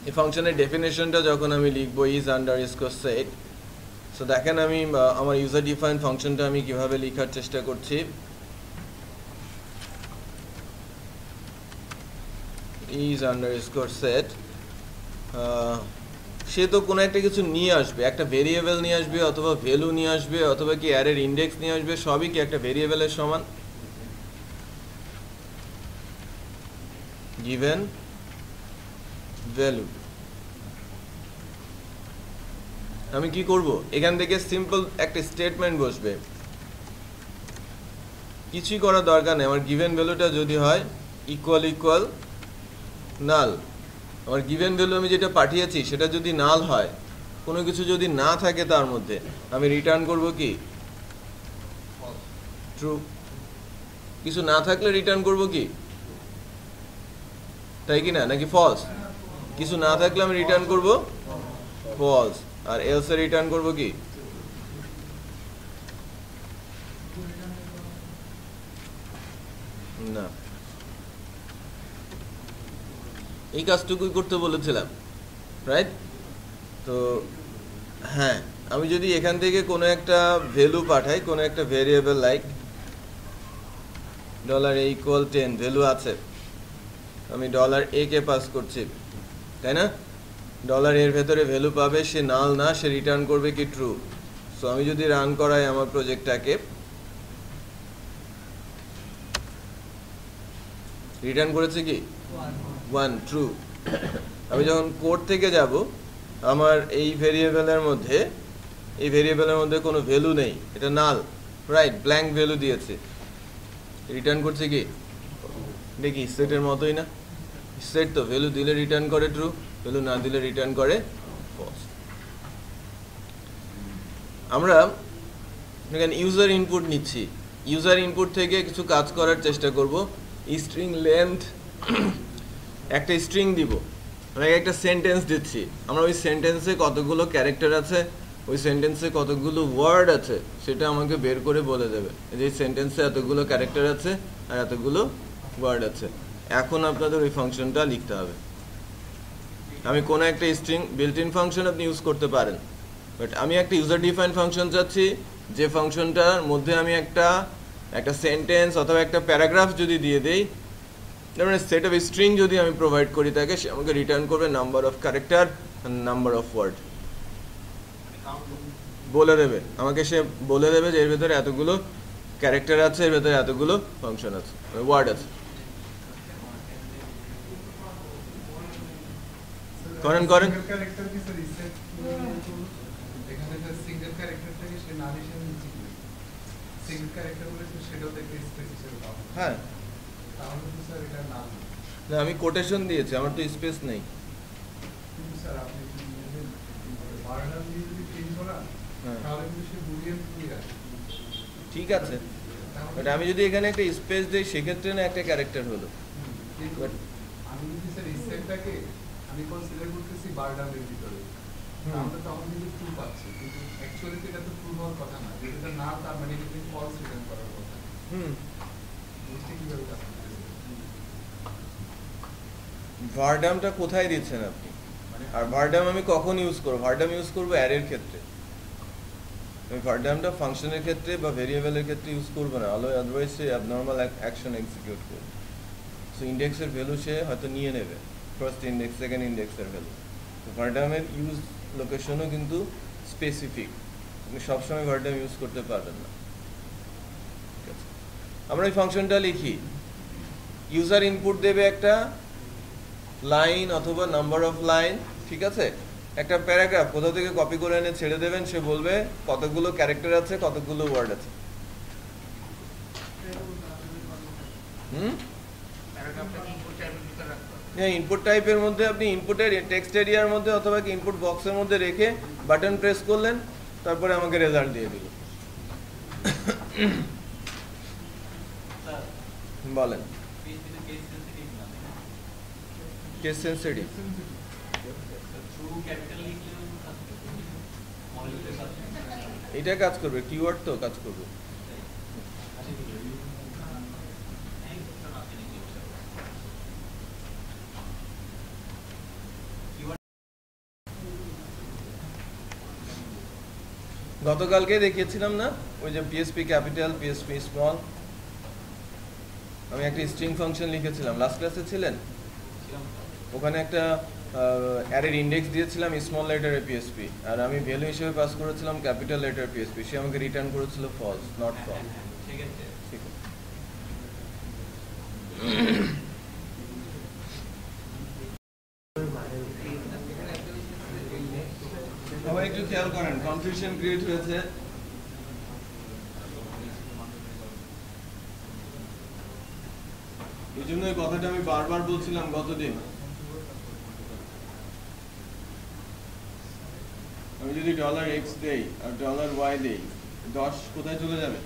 এই ফাংশনের ডেফিনেশনটা যখন আমি লিখবো ইজ আন্ডারস্কোর সেট, সো দেখেন আমি আমার ইউজার ডিফাইন ফাংশনটা আমি কিভাবে লেখার চেষ্টা করছি। ইজ আন্ডারস্কোর সেট, সে তো কোনো একটা কিছু নিয়ে আসবে, একটা ভেরিয়েবল নিয়ে আসবে, অথবা ভ্যালু নিয়ে আসবে, অথবা কি অ্যারের ইন্ডেক্স নিয়ে আসবে, সবই কি একটা ভেরিয়েবলের সমান। গিভেন ভ্যালু, আমি কি করব, এখান থেকে সিম্পল একটা স্টেটমেন্ট বসবে, কিছুই করার দরকার নেই। আমার গিভেন ভ্যালুটা যদি হয় ইকুয়াল ইকুয়াল নাল, আমার গিভেন ভ্যালু আমি যেটা পাঠিয়েছি সেটা যদি নাল হয়, কোনো কিছু যদি না থাকে তার মধ্যে, আমি রিটার্ন করব কি ট্রু। কিছু না থাকলে রিটার্ন করব কি, তাই কি না, নাকি ফলস? কিছু না থাকলে আমি রিটার্ন করব ফলস, আর এলসে রিটার্ন করব কি না। এই কাজটুকুই করতে বলেছিলাম, রাইট? তো হ্যাঁ, আমি যদি এখান থেকে কোনো একটা ভ্যালু পাঠাই, কোনো একটা ভেরিয়েবল লাইক $a = 10 ভ্যালু আছে, আমি $a কে পাস করছি, তাই না? $এর ভেতরে ভ্যালু পাবে, সে নাল না, সে রিটার্ন করবে কি ট্রু। সো আমি যদি রান করাই আমার প্রজেক্টটাকে, রিটার্ন করেছে কি 1 ট্রু। আমি যখন কোড থেকে যাব, আমার এই ভেরিয়েবলের মধ্যে কোনো ভ্যালু নেই, এটা নাল, রাইট, ব্ল্যাঙ্ক ভ্যালু দিয়েছে, রিটার্ন করছে কি দেখি সেটের মতোই না, সেট তো ভ্যালু দিলে রিটার্ন করে ট্রু, ভ্যালু না দিলে রিটার্ন করে ফলস। আমরা এখানে ইউজার ইনপুট নিচ্ছি, ইউজার ইনপুট থেকে কিছু কাজ করার চেষ্টা করব। স্ট্রিং লেন্থ একটা স্ট্রিং দিব, আমি একটা সেন্টেন্স দিচ্ছি, আমরা ওই সেন্টেন্সে কতগুলো ক্যারেক্টার আছে, ওই সেন্টেন্সে কতগুলো ওয়ার্ড আছে সেটা আমাকে বের করে বলে দেবে যে সেন্টেন্সে এতগুলো ক্যারেক্টার আছে আর এতগুলো ওয়ার্ড আছে। এখন আপনাদের ওই ফাংশনটা লিখতে হবে। আমি কোনো একটা স্ট্রিং বিল্ট ইন ফাংশন আপনি ইউজ করতে পারেন, বাট আমি একটা ইউজার ডিফাইন ফাংশন চাচ্ছি, যে ফাংশনটার মধ্যে আমি একটা সেন্টেন্স অথবা একটা প্যারাগ্রাফ যদি দিয়ে দেই, মানে সেট অফ স্ট্রিং যদি আমি প্রোভাইড করি তাকে, সে আমাকে রিটার্ন করবে number of character number of word বলে দেবে আমাকে, সে বলে দেবে যে এর ভেতরে এতগুলো ক্যারেক্টার আছে, এর ভেতরে এতগুলো ফাংশন আছে, ওয়ার্ড আছে। করেন করেন ক্যারেক্টার কি স্যার রিসেট এখানে যে সিঙ্গেল ক্যারেক্টারটাকে সে না লিখে নিচ্ছে কি সিঙ্গেল ক্যারেক্টার বলে সেটাও দেখে স্পেস হিসেবে পাবো। হ্যাঁ, তাহলে তো স্যার এটা না, না আমি কোটেশন দিয়েছি, আমার তো স্পেস নেই। কিন্তু স্যার আপনি বারডার দিয়ে যদি চেঞ্জ করা হ্যাঁ তাহলে কিন্তু সে বুলিয়ান ট্রু আসে। ঠিক আছে, বাট আমি যদি এখানে একটা স্পেস দিই সেক্ষেত্রে না একটা ক্যারেক্টার হলো। কিন্তু আমি যদি স্যার রিসেটটাকে আমি কনসিডার করতেছি বারডারের ভিতরে, তাহলে তখন কিন্তু ট্রু পাচ্ছি, কিন্তু অ্যাকচুয়ালি এটা তো ট্রু হওয়ার কথা না, যেটা না তার মানে কিন্তু ফলস রিটার্ন করার কথা। জিনিসটা কিভাবে কাজ করতেছে? ভারডামটা কোথায় দিচ্ছেন আপনি? আর ভারডাম আমি কখন ইউজ করব? ভারডাম ইউজ করব অ্যারের ক্ষেত্রে, আমি ভারডামটা ফাংশনের ক্ষেত্রে বা ভেরিয়েবলের ক্ষেত্রে ইউজ করবো না, আদারওয়াইজ সে অ্যাবনর্মাল অ্যাকশন এক্সিকিউট করবে। সো ইন্ডেক্সের ভ্যালু সে হয়তো নিয়ে নেবে, ফার্স্ট ইন্ডেক্স সেকেন্ড ইন্ডেক্সের ভ্যালু। তো ভারডামের ইউজ লোকেশনও কিন্তু স্পেসিফিক, আপনি সবসময় ভারডাম ইউজ করতে পারবেন না। ঠিক আছে, আমরা এই ফাংশনটা লিখি, ইউজার ইনপুট দেবে একটা লাইন অথবা নাম্বার অফ লাইন, ঠিক আছে, একটা প্যারাগ্রাফ কোথাও থেকে কপি করে এনে ছেড়ে দেবেন, সে বলবে কতগুলো ক্যারেক্টার আছে কতগুলো ওয়ার্ড আছে। হ্যাঁ, ইনপুট টাইপের মধ্যে আপনি ইনপুটের টেক্সট এরিয়ার মধ্যে অথবা কি ইনপুট বক্সের মধ্যে রেখে বাটন প্রেস করলেন, তারপরে আমাকে রেজাল্ট দিয়ে দিল। বলেন কেস সেন্সিটিভ, এটা কাজ করবে, কিওয়ার্ড তো কাজ করবে। গতকালকে দেখিয়েছিলাম না ওই যে পিএসপি ক্যাপিটাল পিএসপি স্মল, আমি একটা স্ট্রিং ফাংশন লিখেছিলাম, লাস্ট ক্লাসে ছিলেন, ওখানে একটা অ্যারের ইন্ডেক্স দিয়েছিলাম স্মল লেটারে পিএসপি, আর আমি ভ্যালু হিসেবে পাস করেছিলাম ক্যাপিটাল লেটার পিএসপি, সে আমাকে রিটার্ন করেছিল ফলস, নট ফলস। ঠিক আছে, সবাই একটু খেয়াল করেন, কনফিউশন ক্রিয়েট হয়েছে। এই জন্য এই কথাটা আমি বারবার বলছিলাম গতদিন, আমি যদি $x দেই আর $y দেই, 10 কোথায় চলে যাবে?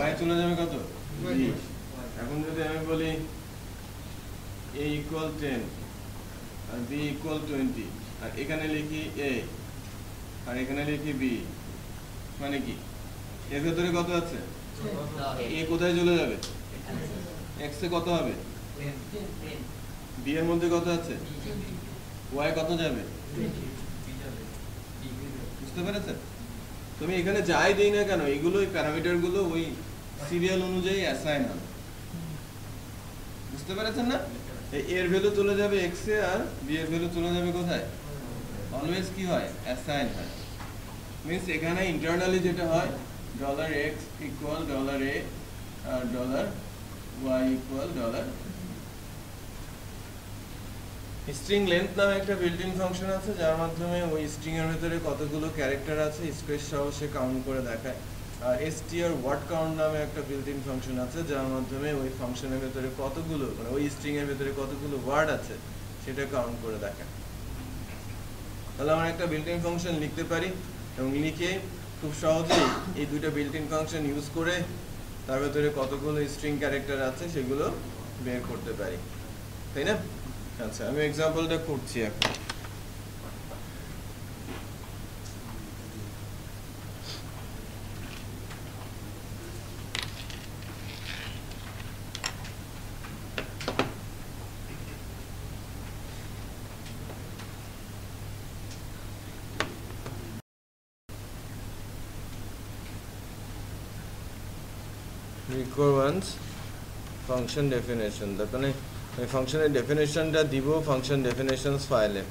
y চলে যাবে কত? 20। এখন যদি আমি বলি a = 10 আর b = 20, আর এখানে লিখি a আর এখানে লিখি b, মানে কি এর ভেতরে কত আছে? a কোথায় চলে যাবে? x এ কত হবে? b এর মধ্যে কত আছে? y কত যাবে? বুঝতে পেরেছেন? তুমি এখানে যাই দেই না কেন, এগুলো এই প্যারামিটার গুলো ওই সিরিয়াল অনুযায়ী অ্যাসাইন হবে। বুঝতে পেরেছেন না? এর ভ্যালু চলে যাবে x এ আর b এর ভ্যালু চলে যাবে কোথায়? অলওয়েজ কি হয়? অ্যাসাইন হয়। মিন্স এখানে ইন্টারনালি যেটা হয় $x = $a আর $y = স্ট্রিং লেন্থ নামে একটা বিল্ট ইন ফাংশন আছে, যার মাধ্যমে ওই স্ট্রিং এর ভিতরে কতগুলো ক্যারেক্টার আছে স্পেস সহ সে কাউন্ট করে দেখায়। আর str word count নামে একটা বিল্ট ইন ফাংশন আছে যার মাধ্যমে ওই ফাংশনের ভিতরে কতগুলো মানে ওই স্ট্রিং এর ভিতরে কতগুলো ওয়ার্ড আছে সেটা কাউন্ট করে দেখায়। তাহলে আমরা একটা বিল্ট ইন ফাংশন লিখতে পারি এবং লিখে খুব সহজেই এই দুটো বিল্ট ইন ফাংশন ইউজ করে তার ভিতরে কতগুলো স্ট্রিং ক্যারেক্টার আছে সেগুলো বের করতে পারি, তাই না? আচ্ছা, আমি এক্সাম্পলটা করছি এখন। requirements function definition তারপরে এই ফাংশনের ডেফিনেশনটা দিব ফাংশন ডেফিনেশনস ফাইলে।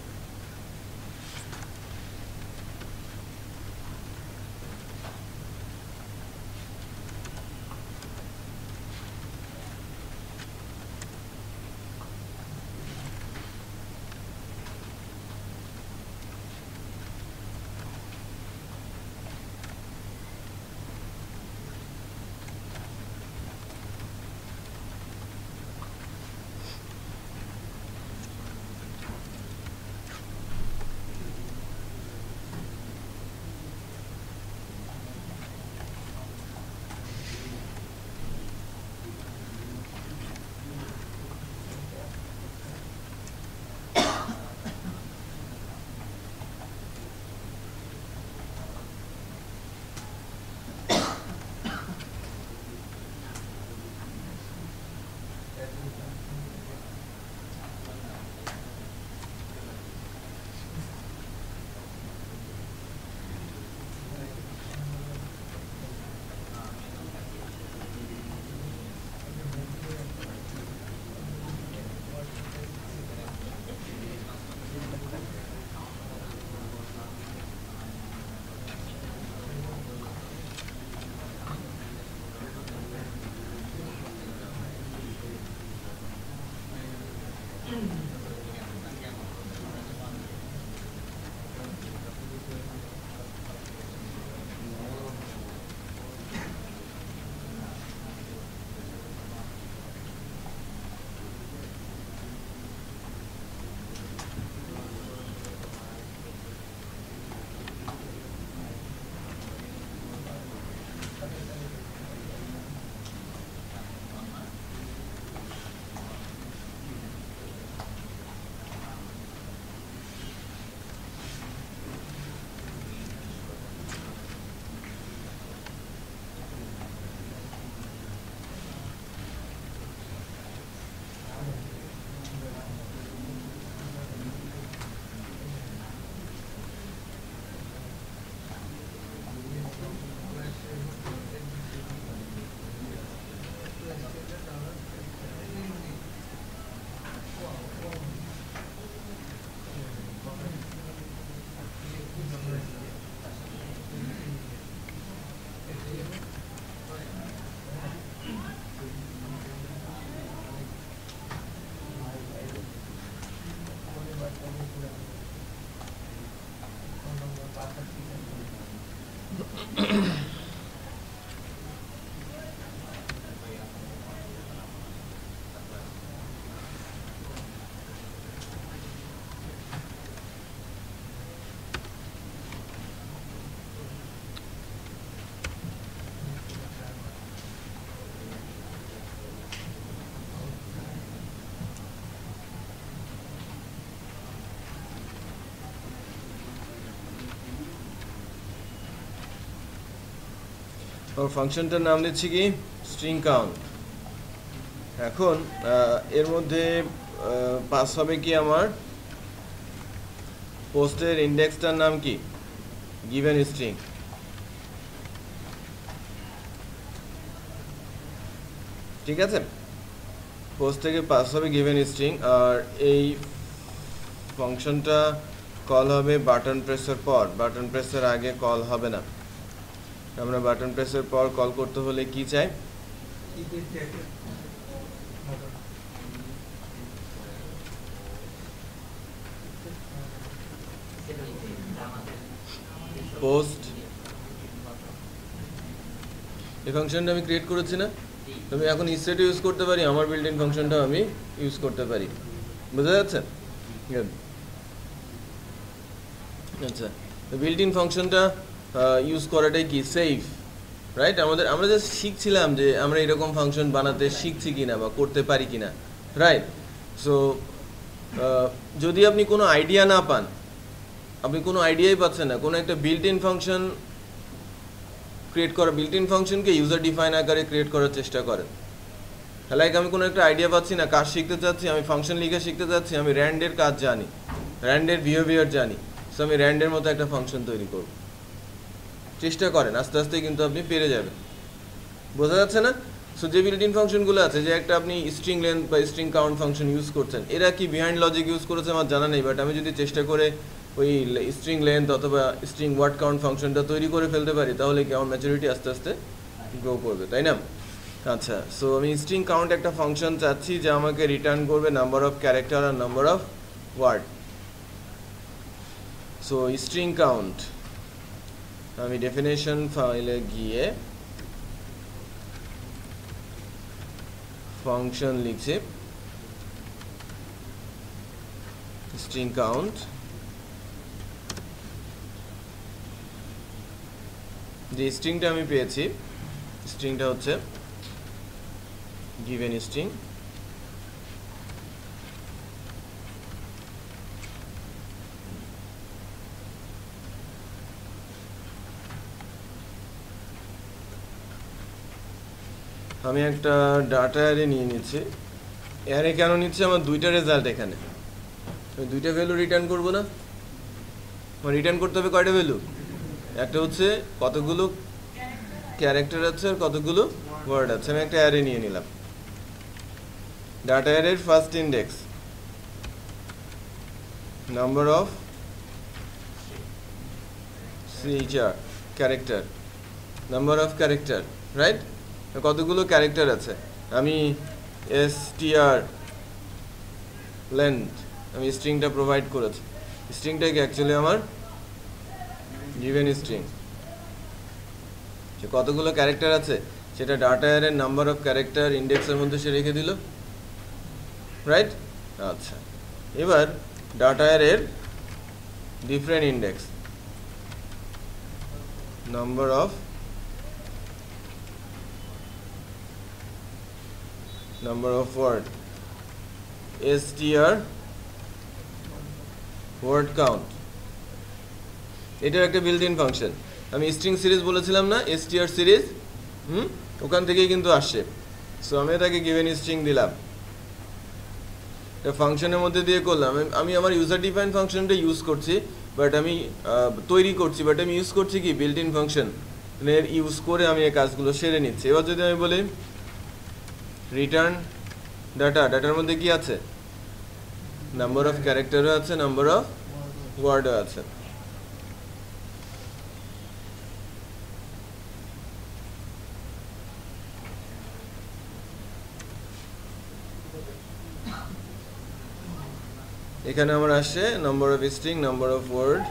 और ফাংশনটার নাম দিচ্ছি কি স্ট্রিং কাউন্ট। এখন এর মধ্যে পাস হবে কি আমার পোস্টের ইন্ডেক্সটার নাম কি গিভেন স্ট্রিং। ঠিক আছে, পোস্ট থেকে পাস হবে গিভেন স্ট্রিং আর এই ফাংশনটা কল হবে বাটন প্রেসের পর, বাটন প্রেসের আগে কল হবে না। আমরা বাটন প্রেসের পর কল করতে হলে কি চাই পোস্ট এই ফাংশনটা আমি ক্রিয়েট করেছি না, আমি এখন ইসেট ইউজ করতে পারি, আমার বিল্ট ইন ফাংশনটাও আমি ইউজ করতে পারি। বুঝা যাচ্ছে? আচ্ছা, বিল্ট ইন ফাংশনটা ইউজ করাটাই কি সেফ, রাইট? আমরা জাস্ট শিখছিলাম যে আমরা এরকম ফাংশন বানাতে শিখছি কিনা বা করতে পারি কিনা, রাইট? সো যদি আপনি কোনো আইডিয়া না পান, আপনি কোনো আইডিয়াই পাচ্ছেন না, কোনো একটা বিল্ট ইন ফাংশন ক্রিয়েট করা, বিল্ট ইন ফাংশনকে ইউজার ডিফাইন আকারে ক্রিয়েট করার চেষ্টা করেন। লাইক আমি কোনো একটা আইডিয়া পাচ্ছি না, কাজ শিখতে চাচ্ছি, আমি ফাংশন লিখে শিখতে চাচ্ছি, আমি র্যান্ডের কাজ জানি, র্যান্ডের বিহেভিয়ার জানি, সো আমি র্যান্ডের মতো একটা ফাংশন তৈরি করব। চেষ্টা করেন, আস্তে আস্তে কিন্তু আপনি পেরে যাবেন। বোঝা যাচ্ছে না? সো যে বিল্ট ইন ফাংশনগুলো আছে, যে একটা আপনি স্ট্রিং লেন্থ বা স্ট্রিং কাউন্ট ফাংশন ইউজ করছেন, এরা কি বিহাইন্ড লজিক ইউজ করেছে আমার জানা নেই, বাট আমি যদি চেষ্টা করে ওই স্ট্রিং লেন্থ অথবা স্ট্রিং ওয়ার্ড কাউন্ট ফাংশনটা তৈরি করে ফেলতে পারি, তাহলে কি আমার ম্যাচুরিটি আস্তে আস্তে গ্রো করবে, তাই না? আচ্ছা, সো আমি স্ট্রিং কাউন্ট একটা ফাংশন চাচ্ছি যে আমাকে রিটার্ন করবে নাম্বার অফ ক্যারেক্টার আর number of word. So string count, আমি ডেফিনেশন ফাইলে গিয়ে ফাংশন লিখছি স্ট্রিং কাউন্ট, যে স্ট্রিংটা আমি পেয়েছি, স্ট্রিংটা হচ্ছে given string, আমি একটা ডাটা অ্যারে নিয়ে নিচ্ছি। অ্যারে কেন নিচ্ছি? আমার দুইটা রেজাল্ট এখানে, আমি দুইটা ভ্যালু রিটার্ন করবো না? আমার রিটার্ন করতে হবে কয়টা ভ্যালু? একটা হচ্ছে কতগুলো ক্যারেক্টার আছে আর কতগুলো ওয়ার্ড আছে। আমি একটা অ্যারে নিয়ে নিলাম, ডাটা অ্যারের first index number of CHR character, number of character, right? কতগুলো ক্যারেক্টার আছে, আমি str লেন্থ, আমি স্ট্রিংটা প্রোভাইড করেছি, স্ট্রিংটা কি অ্যাকচুয়ালি আমার গিভেন স্ট্রিং, কতগুলো ক্যারেক্টার আছে সেটা ডাটা অ্যারের নাম্বার অফ ক্যারেক্টার ইন্ডেক্সের মধ্যে সে রেখে দিল, রাইট? আচ্ছা, এবার ডাটা অ্যারের different index number of word, str word count, এটার একটা বিল্ট ইন ফাংশন। আমি স্ট্রিং সিরিজ বলেছিলাম না, str সিরিজ, ওখান থেকেই কিন্তু আসছে। সো আমি তাকে গিভেন স্ট্রিং দিলাম, এটা ফাংশনের মধ্যে দিয়ে করলাম। আমি আমার ইউজার ডিফাইন ফাংশনটা ইউজ করছি, বাট আমি তৈরি করছি, বাট আমি ইউজ করছি কি বিল্ট ইন ফাংশন এর ইউজ করে আমি এই কাজগুলো সেরে নিচ্ছি। এবার যদি আমি বলি রিটার্ন ডাটা, ডাটার মধ্যে কি আছে? নাম্বার অফ ক্যারেক্টারও আছে, নাম্বার অফ ওয়ার্ডও আছে। এখানে আমার আসছে number of string, number of word,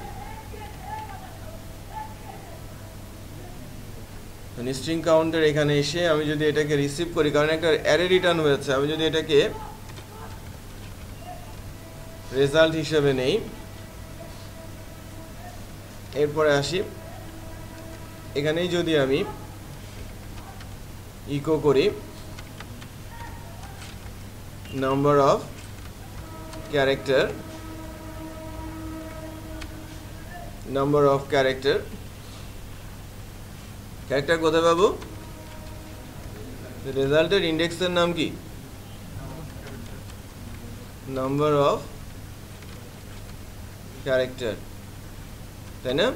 string counter এখানে এসে আমি যদি এটাকে রিসিভ করি, কারণ একটা অ্যারে রিটার্ন হয়েছে, আমি যদি এটাকে রেজাল্ট হিসেবে নেই, এরপরে আসি এখানেই যদি আমি ইকো করি number of character, number of character, character কোথায় পাবো? রেজাল্টের ইন্ডেক্সের নাম কি? নাম্বার অফ ক্যারেক্টার, তাই না?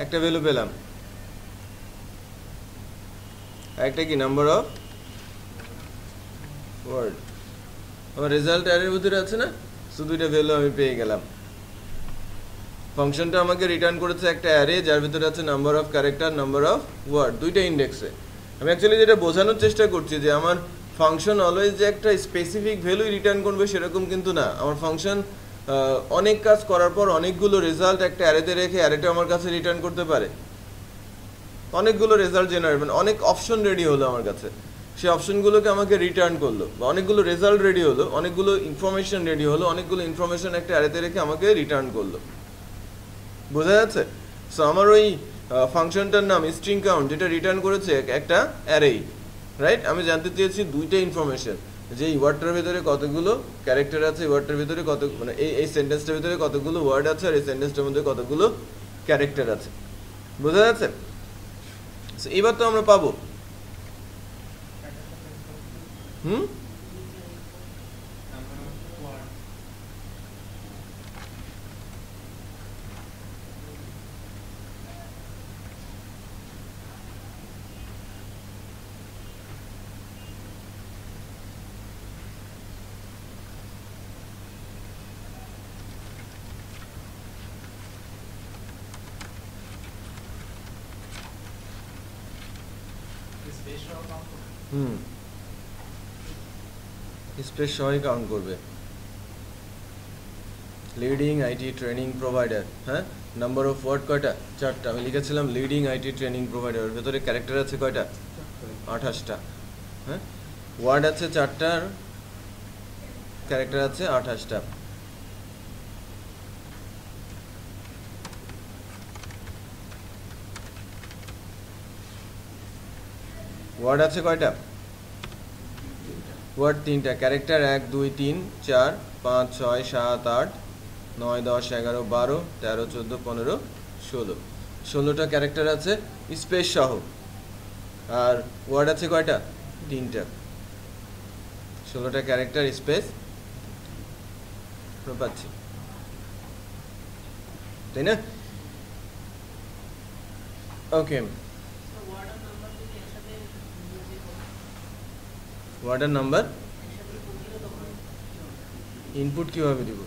একটা ভ্যালু পেলাম, একটা কি নাম্বার অফ ওয়ার্ড। আমার রেজাল্ট অ্যারের ভিতরে আছে না, শুধু দুইটা ভ্যালু আমি পেয়ে গেলাম। ফাংশনটা আমাকে রিটার্ন করেছে একটা অ্যারে যার ভিতরে আছে number of character, number of word, দুইটা ইন্ডেক্সে। আমি অ্যাকচুয়ালি যেটা বোঝানোর চেষ্টা করছি যে আমার ফাংশন অলওয়েজ যে একটা স্পেসিফিক ভ্যালুই রিটার্ন করবে সেরকম কিন্তু না। আমার ফাংশন অনেক কাজ করার পর অনেকগুলো রেজাল্ট একটা অ্যারেতে রেখে অ্যারেটা আমার কাছে রিটার্ন করতে পারে? অনেকগুলো রেজাল্ট জেনারেট, মানে অনেক অপশন রেডি হলো আমার কাছে, সেই অপশনগুলোকে আমাকে রিটার্ন করলো, বা অনেকগুলো রেজাল্ট রেডি হলো, অনেকগুলো ইনফরমেশন রেডি হলো, অনেকগুলো ইনফরমেশন একটা অ্যারেতে রেখে আমাকে রিটার্ন করলো। বোঝা যাচ্ছে? সো আমার ওই ফাংশনটার নাম স্ট্রিং কাউন্ট, যেটা রিটার্ন করেছে একটা অ্যারেই, রাইট? আমি জানতে চেয়েছি দুইটা ইনফরমেশন, যে এই ওয়ার্ডটার ভিতরে কতগুলো ক্যারেক্টার আছে, এই ওয়ার্ডটার ভিতরে কত, মানে এই সেন্টেন্সটার ভিতরে কতগুলো ওয়ার্ড আছে, আর এই সেন্টেন্সটার মধ্যে কতগুলো ক্যারেক্টার আছে। বোঝা যাচ্ছে? এবার তো আমরা পাবো স্পেস সহই কাউন্ট করবে। লিডিং আইটি ট্রেনিং প্রোভাইডার, হ্যাঁ, নাম্বার অফ ওয়ার্ড কয়টা? 4টা। আমি লিখেছিলাম লিডিং আইটি ট্রেনিং প্রোভাইডার, এর ভেতরে ক্যারেক্টার আছে কয়টা? 28টা। হ্যাঁ, ওয়ার্ড আছে 4টার, ক্যারেক্টার আছে 28টা। ওয়ার্ড আছে কয়টা? ওয়ার্ড 3টা, ক্যারেক্টার 1 2 3 4 5 6 7 8 9 10 11 12 13 14 15 16, 16টা ক্যারেক্টার আছে স্পেস সহ। আর ওয়ার্ড আছে কয়টা? 3টা। 16টা ক্যারেক্টার স্পেস পাচ্ছি, তাই না? ওকে, ওয়ার্ডের নাম্বার ইনপুট কিভাবে দিব?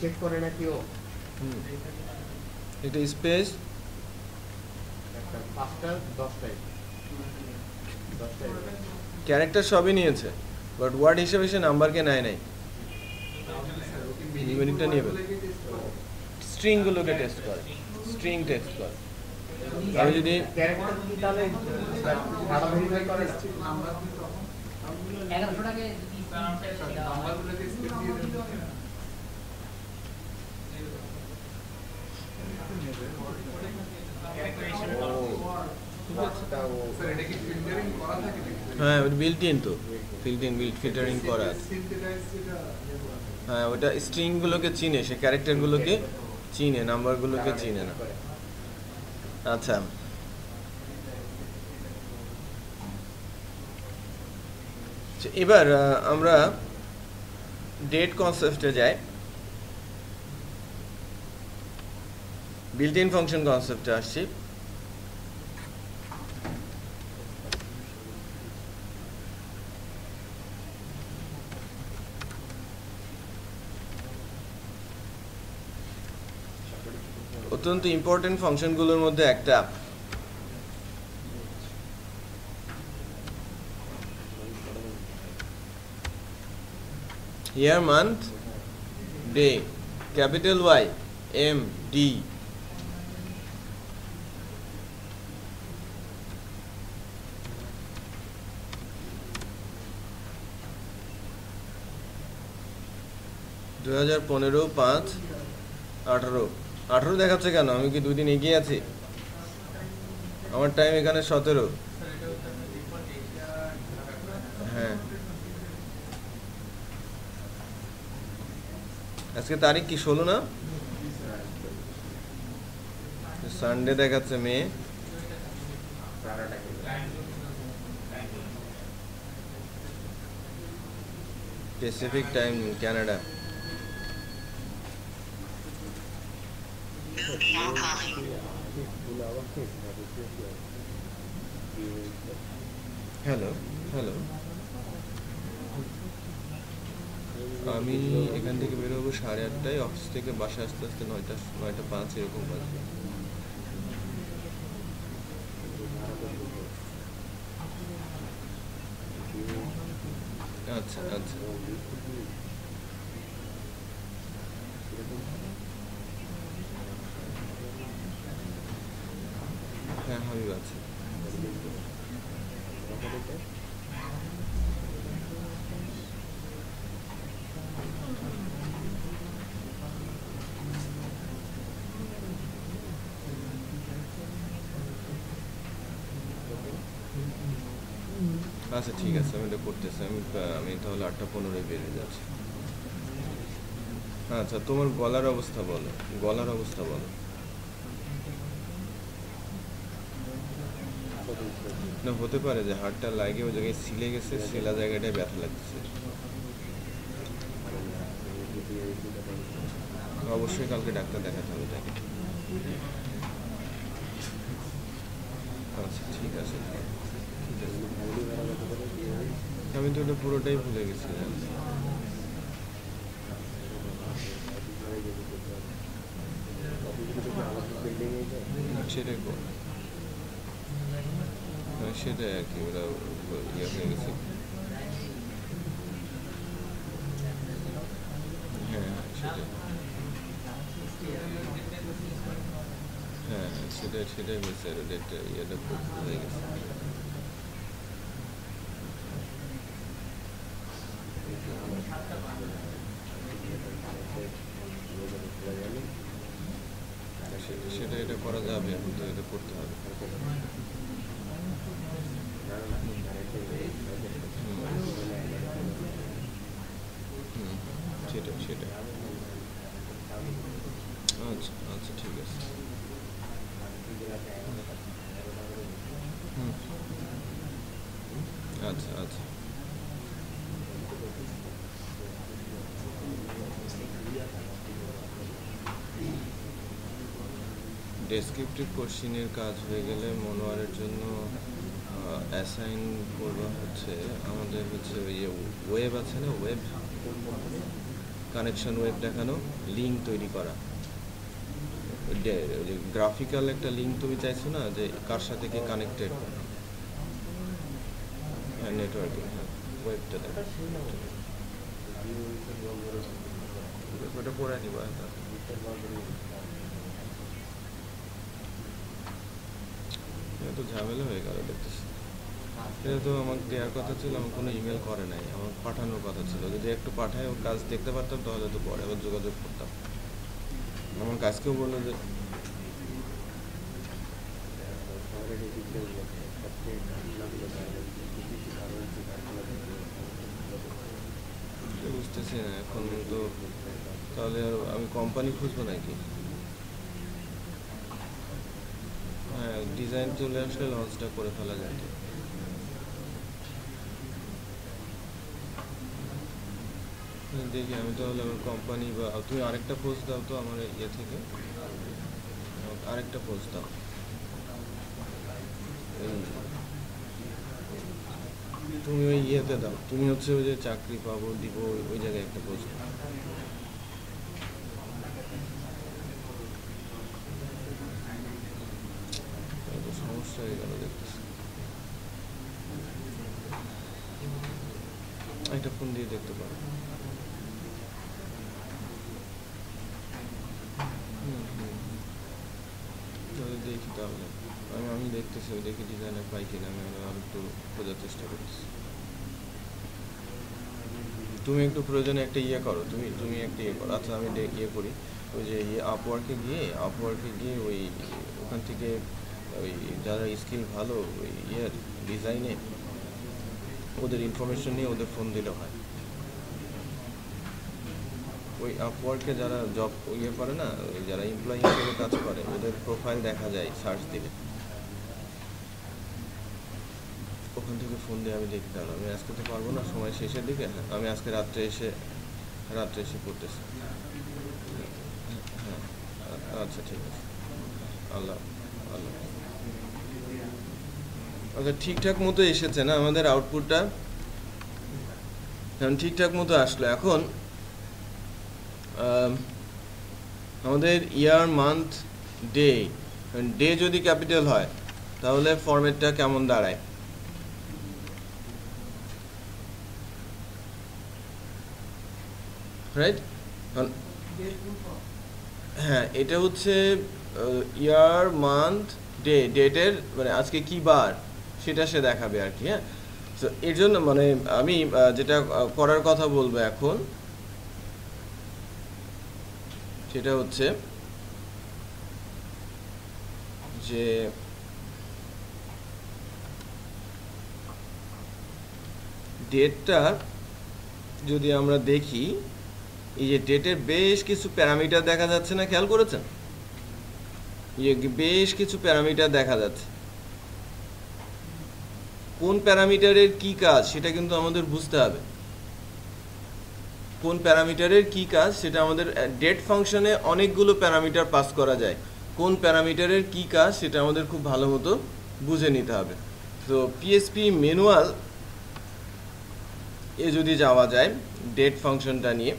চেক করে নাকি ও এটা স্পেস 5টা 10টাই ক্যারেক্টার সবই নিয়েছে, বাট ওয়ার্ড হিসেবে সে নাম্বারকে নেয় নাই, নিউমেরিকটা নিয়ে ফেলে। স্ট্রিংগুলোকে টেস্ট করে, স্ট্রিং টেস্ট করে। আমি যদি ক্যারেক্টার কি তাহলে ভাড়া ভেরিফাই করে না? 1100 টাকা যদি নাম্বারগুলোকে স্পেস দিয়ে দেন। স্যার এটা কি ফিল্টারিং করা থাকে নাকি? হ্যাঁ, ওটা বিল্ট ইন, তো ফিল্টারিং করা আছে। হ্যাঁ, ওটা স্ট্রিংগুলোকে চিনে, সে ক্যারেক্টারগুলোকে চিনে, নাম্বারগুলোকে চিনে না। আচ্ছা, এবার আমরা ডেট কনসেপ্টে যাই, বিল্ট ইন ফাংশন কনসেপ্টে আসছি। অত্যন্ত ইম্পর্টেন্ট ফাংশনগুলোর মধ্যে একটা year, month, day, capital Y, M, D. $2015-5-18 দেখাচ্ছে কেন? আমি কি 2 দিন এগিয়ে আছি? আমার টাইম এখানে 17। হ্যাঁ, আজকে তারিখ কি 16 না? সানডে দেখাচ্ছে May. Pacific time, Canada. Hello hello, আমি এখান থেকে বেরোবো 8:30টায়, অফিস থেকে বাসা আস্তে আস্তে 9:05 এরকম বাজবে। আচ্ছা আচ্ছা, হ্যাঁ হাবিব আছে। আচ্ছা ঠিক আছে, আমি এটা করতেছি। আমি তাহলে 8:15 বেরিয়ে যাচ্ছি। আচ্ছা, তোমার গলার অবস্থা বলো, গলার অবস্থা বলো। না, হতে পারে যে হাড়টা লাগে ওই জায়গায় ছিলে গেছে, সেলা জায়গাটায় ব্যথা লাগছে। অবশ্যই কালকে ডাক্তার দেখাতে হবে তাকে। আচ্ছা ঠিক আছে, আমি তো এটা পুরোটাই ভুলে গেছি। সেটাই সেটাই আর কি, ওরা ইয়ে হয়ে গেছে। হ্যাঁ সেটাই, হ্যাঁ সেটাই সেটাই হয়েছে, ডেটটা ইয়েটা খুব হয়ে গেছে। সেটা এটা করা যাবে, এখন তো এটা করতে হবে। সেটাই সেটাই, আচ্ছা আচ্ছা ঠিক আছে। আচ্ছা আচ্ছা, ডেসক্রিপটিভ কোশ্চিনের কাজ হয়ে গেলে মনোয়ারের জন্য অ্যাসাইন করবা হচ্ছে আমাদের হচ্ছে ওই ওয়েব আছে না, ওয়েব কানেকশন, ওয়েব দেখানো, লিঙ্ক তৈরি করা, গ্রাফিক্যাল একটা লিঙ্ক তুমি চাইছো না যে কার সাথে কি কানেক্টেড। হ্যাঁ নেটওয়ার্কিং, হ্যাঁ ওয়েবটা দেখো, ওটা করে নিবা। এটা তো ঝামেলা হয়ে গেল দেখতেছি। এটা তো আমাকে দেওয়ার কথা ছিল, আমার কোনো ইমেল করে নাই, আমার পাঠানোর কথা ছিল। যদি একটু পাঠায় ওর কাজ দেখতে পারতাম তাহলে তো পরে আবার যোগাযোগ করতাম। আমার কাজকেও বললো যে বুঝতেছি না এখন তো, তাহলে আমি কোম্পানি খুঁজবো নাকি? হ্যাঁ ডিজাইন চলে আসলে লঞ্চটা করে ফেলা যেত। দেখি আমি তাহলে আমার কোম্পানি, বা তুমি আরেকটা পোস্ট দাও তো আমার ইয়ে থেকে, আরেকটা পোস্ট দাও। তুমি ওই ইয়েতে দাও, তুমি হচ্ছে ওই যে চাকরি পাবো দিব ওই জায়গায় একটা পোস্ট। সমস্যা হয়ে গেল দেখতেছি। একটা ফোন দিয়ে দেখতে পারো। দেখি তাহলে, আমি দেখতেছি, দেখি ডিজাইনার পাই কিনা, আমি আর একটু খোঁজার চেষ্টা করতেছি। তুমি একটু প্রয়োজনে একটা ইয়ে করো, তুমি একটা ইয়ে করো। আচ্ছা আমি ইয়ে করি, ওই যে আপওয়ার্কে গিয়ে ওই ওখান থেকে ওই যারা স্কিল ভালো ওই ইয়ের ডিজাইনে, ওদের ইনফরমেশন নিয়ে ওদের ফোন দিলে হয়। ওই আপওয়ার্কে যারা জব ইয়ে করে না, ওই যারা এমপ্লয়ি হিসেবে কাজ করে, ওদের প্রোফাইল দেখা যায় সার্চ দিলে, ওখান থেকে ফোন দিয়ে আমি দেখতে পারবো। আমি আজকে তো পারবো না, সময় শেষের দিকে। হ্যাঁ আমি আজকে রাত্রে এসে করতেছি। হ্যাঁ আচ্ছা ঠিক আছে, আল্লাহ আল্লাহ। আচ্ছা ঠিকঠাক মতো এসেছে না আমাদের আউটপুটটা? কারণ ঠিকঠাক মতো আসলো। এখন আমাদের ইয়ার, মান্থ, ডে, ডে যদি ক্যাপিটাল হয় তাহলে ফরম্যাটটা কেমন দাঁড়ায়? রাইট? হ্যাঁ, এটা হচ্ছে ইয়ার, মান্থ, ডে, ডেটের মানে আজকে কি বার সেটা সে দেখাবে আর কি। হ্যাঁ, তো এর জন্য মানে আমি যেটা করার কথা বলবো এখন সেটা হচ্ছে যে ডেটটা যদি আমরা দেখি, এই যে ডেটের বেশ কিছু প্যারামিটার দেখা যাচ্ছে না, খেয়াল করেছেন? বেশ কিছু প্যারামিটার দেখা যাচ্ছে। কোন প্যারামিটারের কি কাজ সেটা কিন্তু আমাদের বুঝতে হবে। কোন প্যারামিটারের কি কাজ সেটা আমাদের ডেট ফাংশনে অনেকগুলো প্যারামিটার পাস করা যায়। কোন প্যারামিটারের কি কাজ সেটা আমাদের খুব ভালো মতো বুঝে নিতে হবে। তো পিএসপি ম্যানুয়াল এ যদি যাওয়া যায় ডেট ফাংশনটা নিয়ে,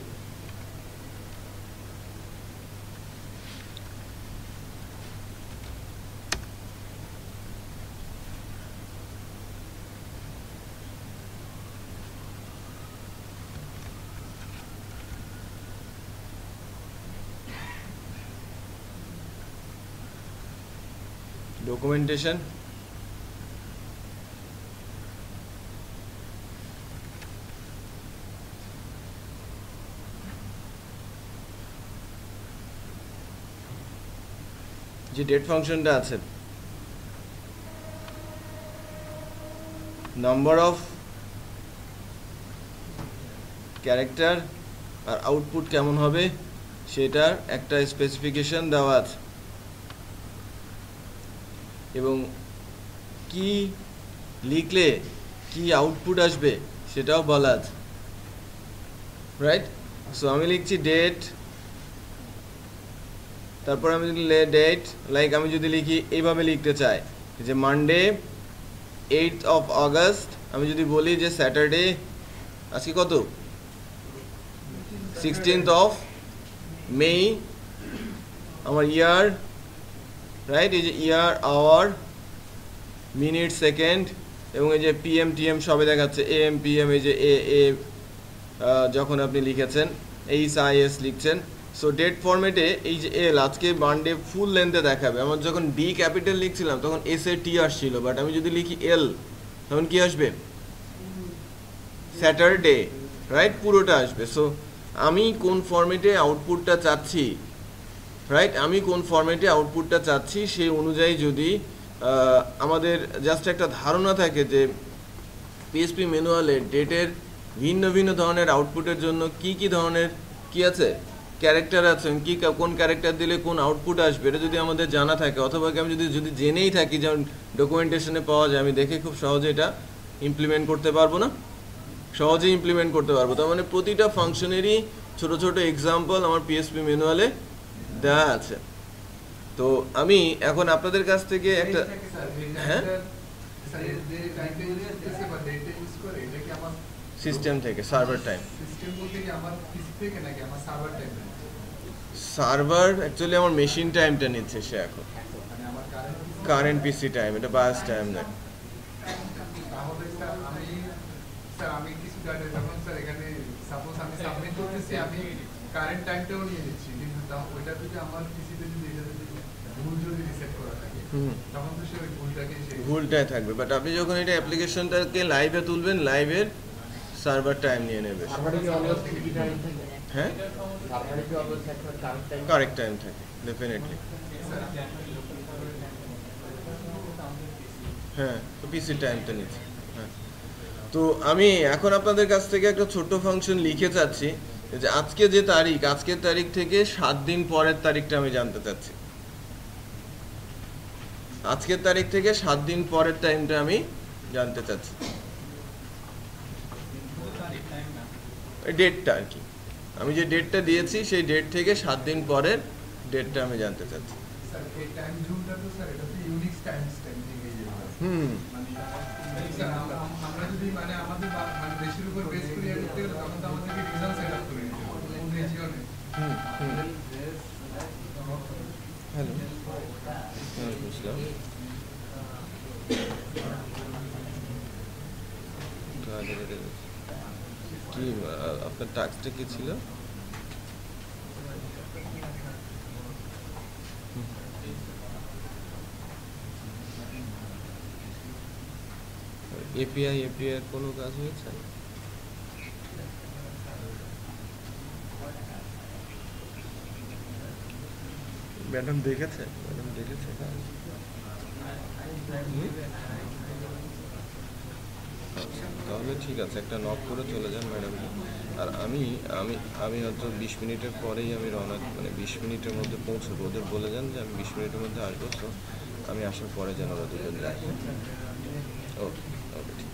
ডকুমেন্টেশন, যে ডেট ফাংশনটা আছে, নাম্বার অফ ক্যারেক্টার আর আউটপুট কেমন হবে সেটার একটা স্পেসিফিকেশন দেওয়া আছে, এবং কি লিখলে কি আউটপুট আসবে সেটাও বলা আছে। রাইট? সো আমি লিখছি ডেট, তারপর আমি যদি ডেট লাইক আমি যদি লিখি এইভাবে লিখতে চাই যে মানডে 8th of August, আমি যদি বলি যে স্যাটারডে আজকে কত 16th of May, আমার ইয়ার, রাইট, এই যে ইয়ার, আওয়ার, মিনিট, সেকেন্ড, এবং এই যে পিএম টিএম সবে দেখাচ্ছে, এএম পিএম, এই যে এ যখন আপনি লিখেছেন এইচআইএস লিখছেন। সো ডেট ফরম্যাটে এই যে এল আজকে মানডে ফুল লেন্থে দেখাবে। আমার যখন ডি ক্যাপিটাল লিখছিলাম তখন এস এ টি আসছিল, বাট আমি যদি লিখি এল তখন কি আসবে? স্যাটারডে, রাইট, পুরোটা আসবে। সো আমি কোন ফরম্যাটে আউটপুটটা চাচ্ছি, রাইট, আমি কোন ফরম্যাটে আউটপুটটা চাচ্ছি সেই অনুযায়ী যদি আমাদের জাস্ট একটা ধারণা থাকে যে পিএসপি ম্যানুয়ালে ডেটের ভিন্ন ভিন্ন ধরনের আউটপুটের জন্য কি কি ধরনের কি আছে ক্যারেক্টার আছে, কি কোন ক্যারেক্টার দিলে কোন আউটপুট আসবে, এটা যদি আমাদের জানা থাকে, অথবা আমি যদি জেনেই থাকি, যেমন ডকুমেন্টেশনে পাওয়া যায়, আমি দেখে খুব সহজে এটা ইমপ্লিমেন্ট করতে পারবো না, সহজেই ইমপ্লিমেন্ট করতে পারবো। তার মানে প্রতিটা ফাংশনেরই ছোট ছোট এক্সাম্পল আমার পিএসপি ম্যানুয়ালে দেওয়া আছে। তো আমি এখন আপনাদের কাছ থেকে একটা, হ্যাঁ, সিস্টেম থেকে সার্ভার টাইম, সার্ভার অ্যাকচুয়ালি আমার মেশিন টাইমটা নিচ্ছে সে এখন, কারেন্ট পিসি টাইম, এটা বাস টাইম নয়। আমি কিছু ডাটা যখন স্যার এখানে সাপোজ আমি সাবমিট করতেছি, আমি কারেন্ট টাইমটাও নিয়ে নিচ্ছি, কিন্তু ওইটা যদি আমার পিসিতে যদি এটা যদি ভুল যদি রিসেট করা থাকে তখন তো সে ওই ভুলটাই থাকবে। বাট আপনি যখন এটা অ্যাপ্লিকেশনটাকে লাইভে তুলবেন, লাইভের সার্ভার টাইম নিয়ে নেবে। হ্যাঁ, কারেক্ট টাইম থাকে ডেফিনেটলি। হ্যাঁ, তো পিসি টাইমটা নিচ্ছে। হ্যাঁ, তো আমি এখন আপনাদের কাছ থেকে একটা ছোট্ট ফাংশন লিখে চাচ্ছি যে আজকে যে তারিখ, আজকের তারিখ থেকে 7 দিন পরের তারিখটা আমি জানতে চাচ্ছি। আজকের তারিখ থেকে 7 দিন পরের টাইমটা আমি জানতে চাচ্ছি, ডেটটা আর কি। আমি যে ডেটটা দিয়েছি সেই ডেট থেকে 7 দিন পরের ডেটটা আমি জানতে চাচ্ছি। স্যার এই টাইম জোনটা তো স্যার এটা তো ইউনিক টাইম স্ট্যাম্পিং এই যে হুম মানে স্যার আমরা যদি মানে আমাদের মানে দেশের উপর বেস করে করতে গেলে তখন তো আমাদেরকে রিজন সেট আপ করে নিতে হবে কোন রিজিয়নে। হ্যালো বুঝলাম। কি আপনার টাস্কটা কি ছিল? এপিআই এর কোনো কাজ হয়েছে? ম্যাডাম দেখেছে কাজ? তাহলে ঠিক আছে, একটা নক করে চলে যান ম্যাডামকে। আর আমি আমি আমি হয়তো 20 মিনিটের পরেই আমি রওনা, মানে 20 মিনিটের মধ্যে পৌঁছবো। ওদের বলে যান যে আমি 20 মিনিটের মধ্যে আসবো, তো আমি আসার পরে যেন ওরা দুজন যায়। ওকে ওকে ঠিক আছে।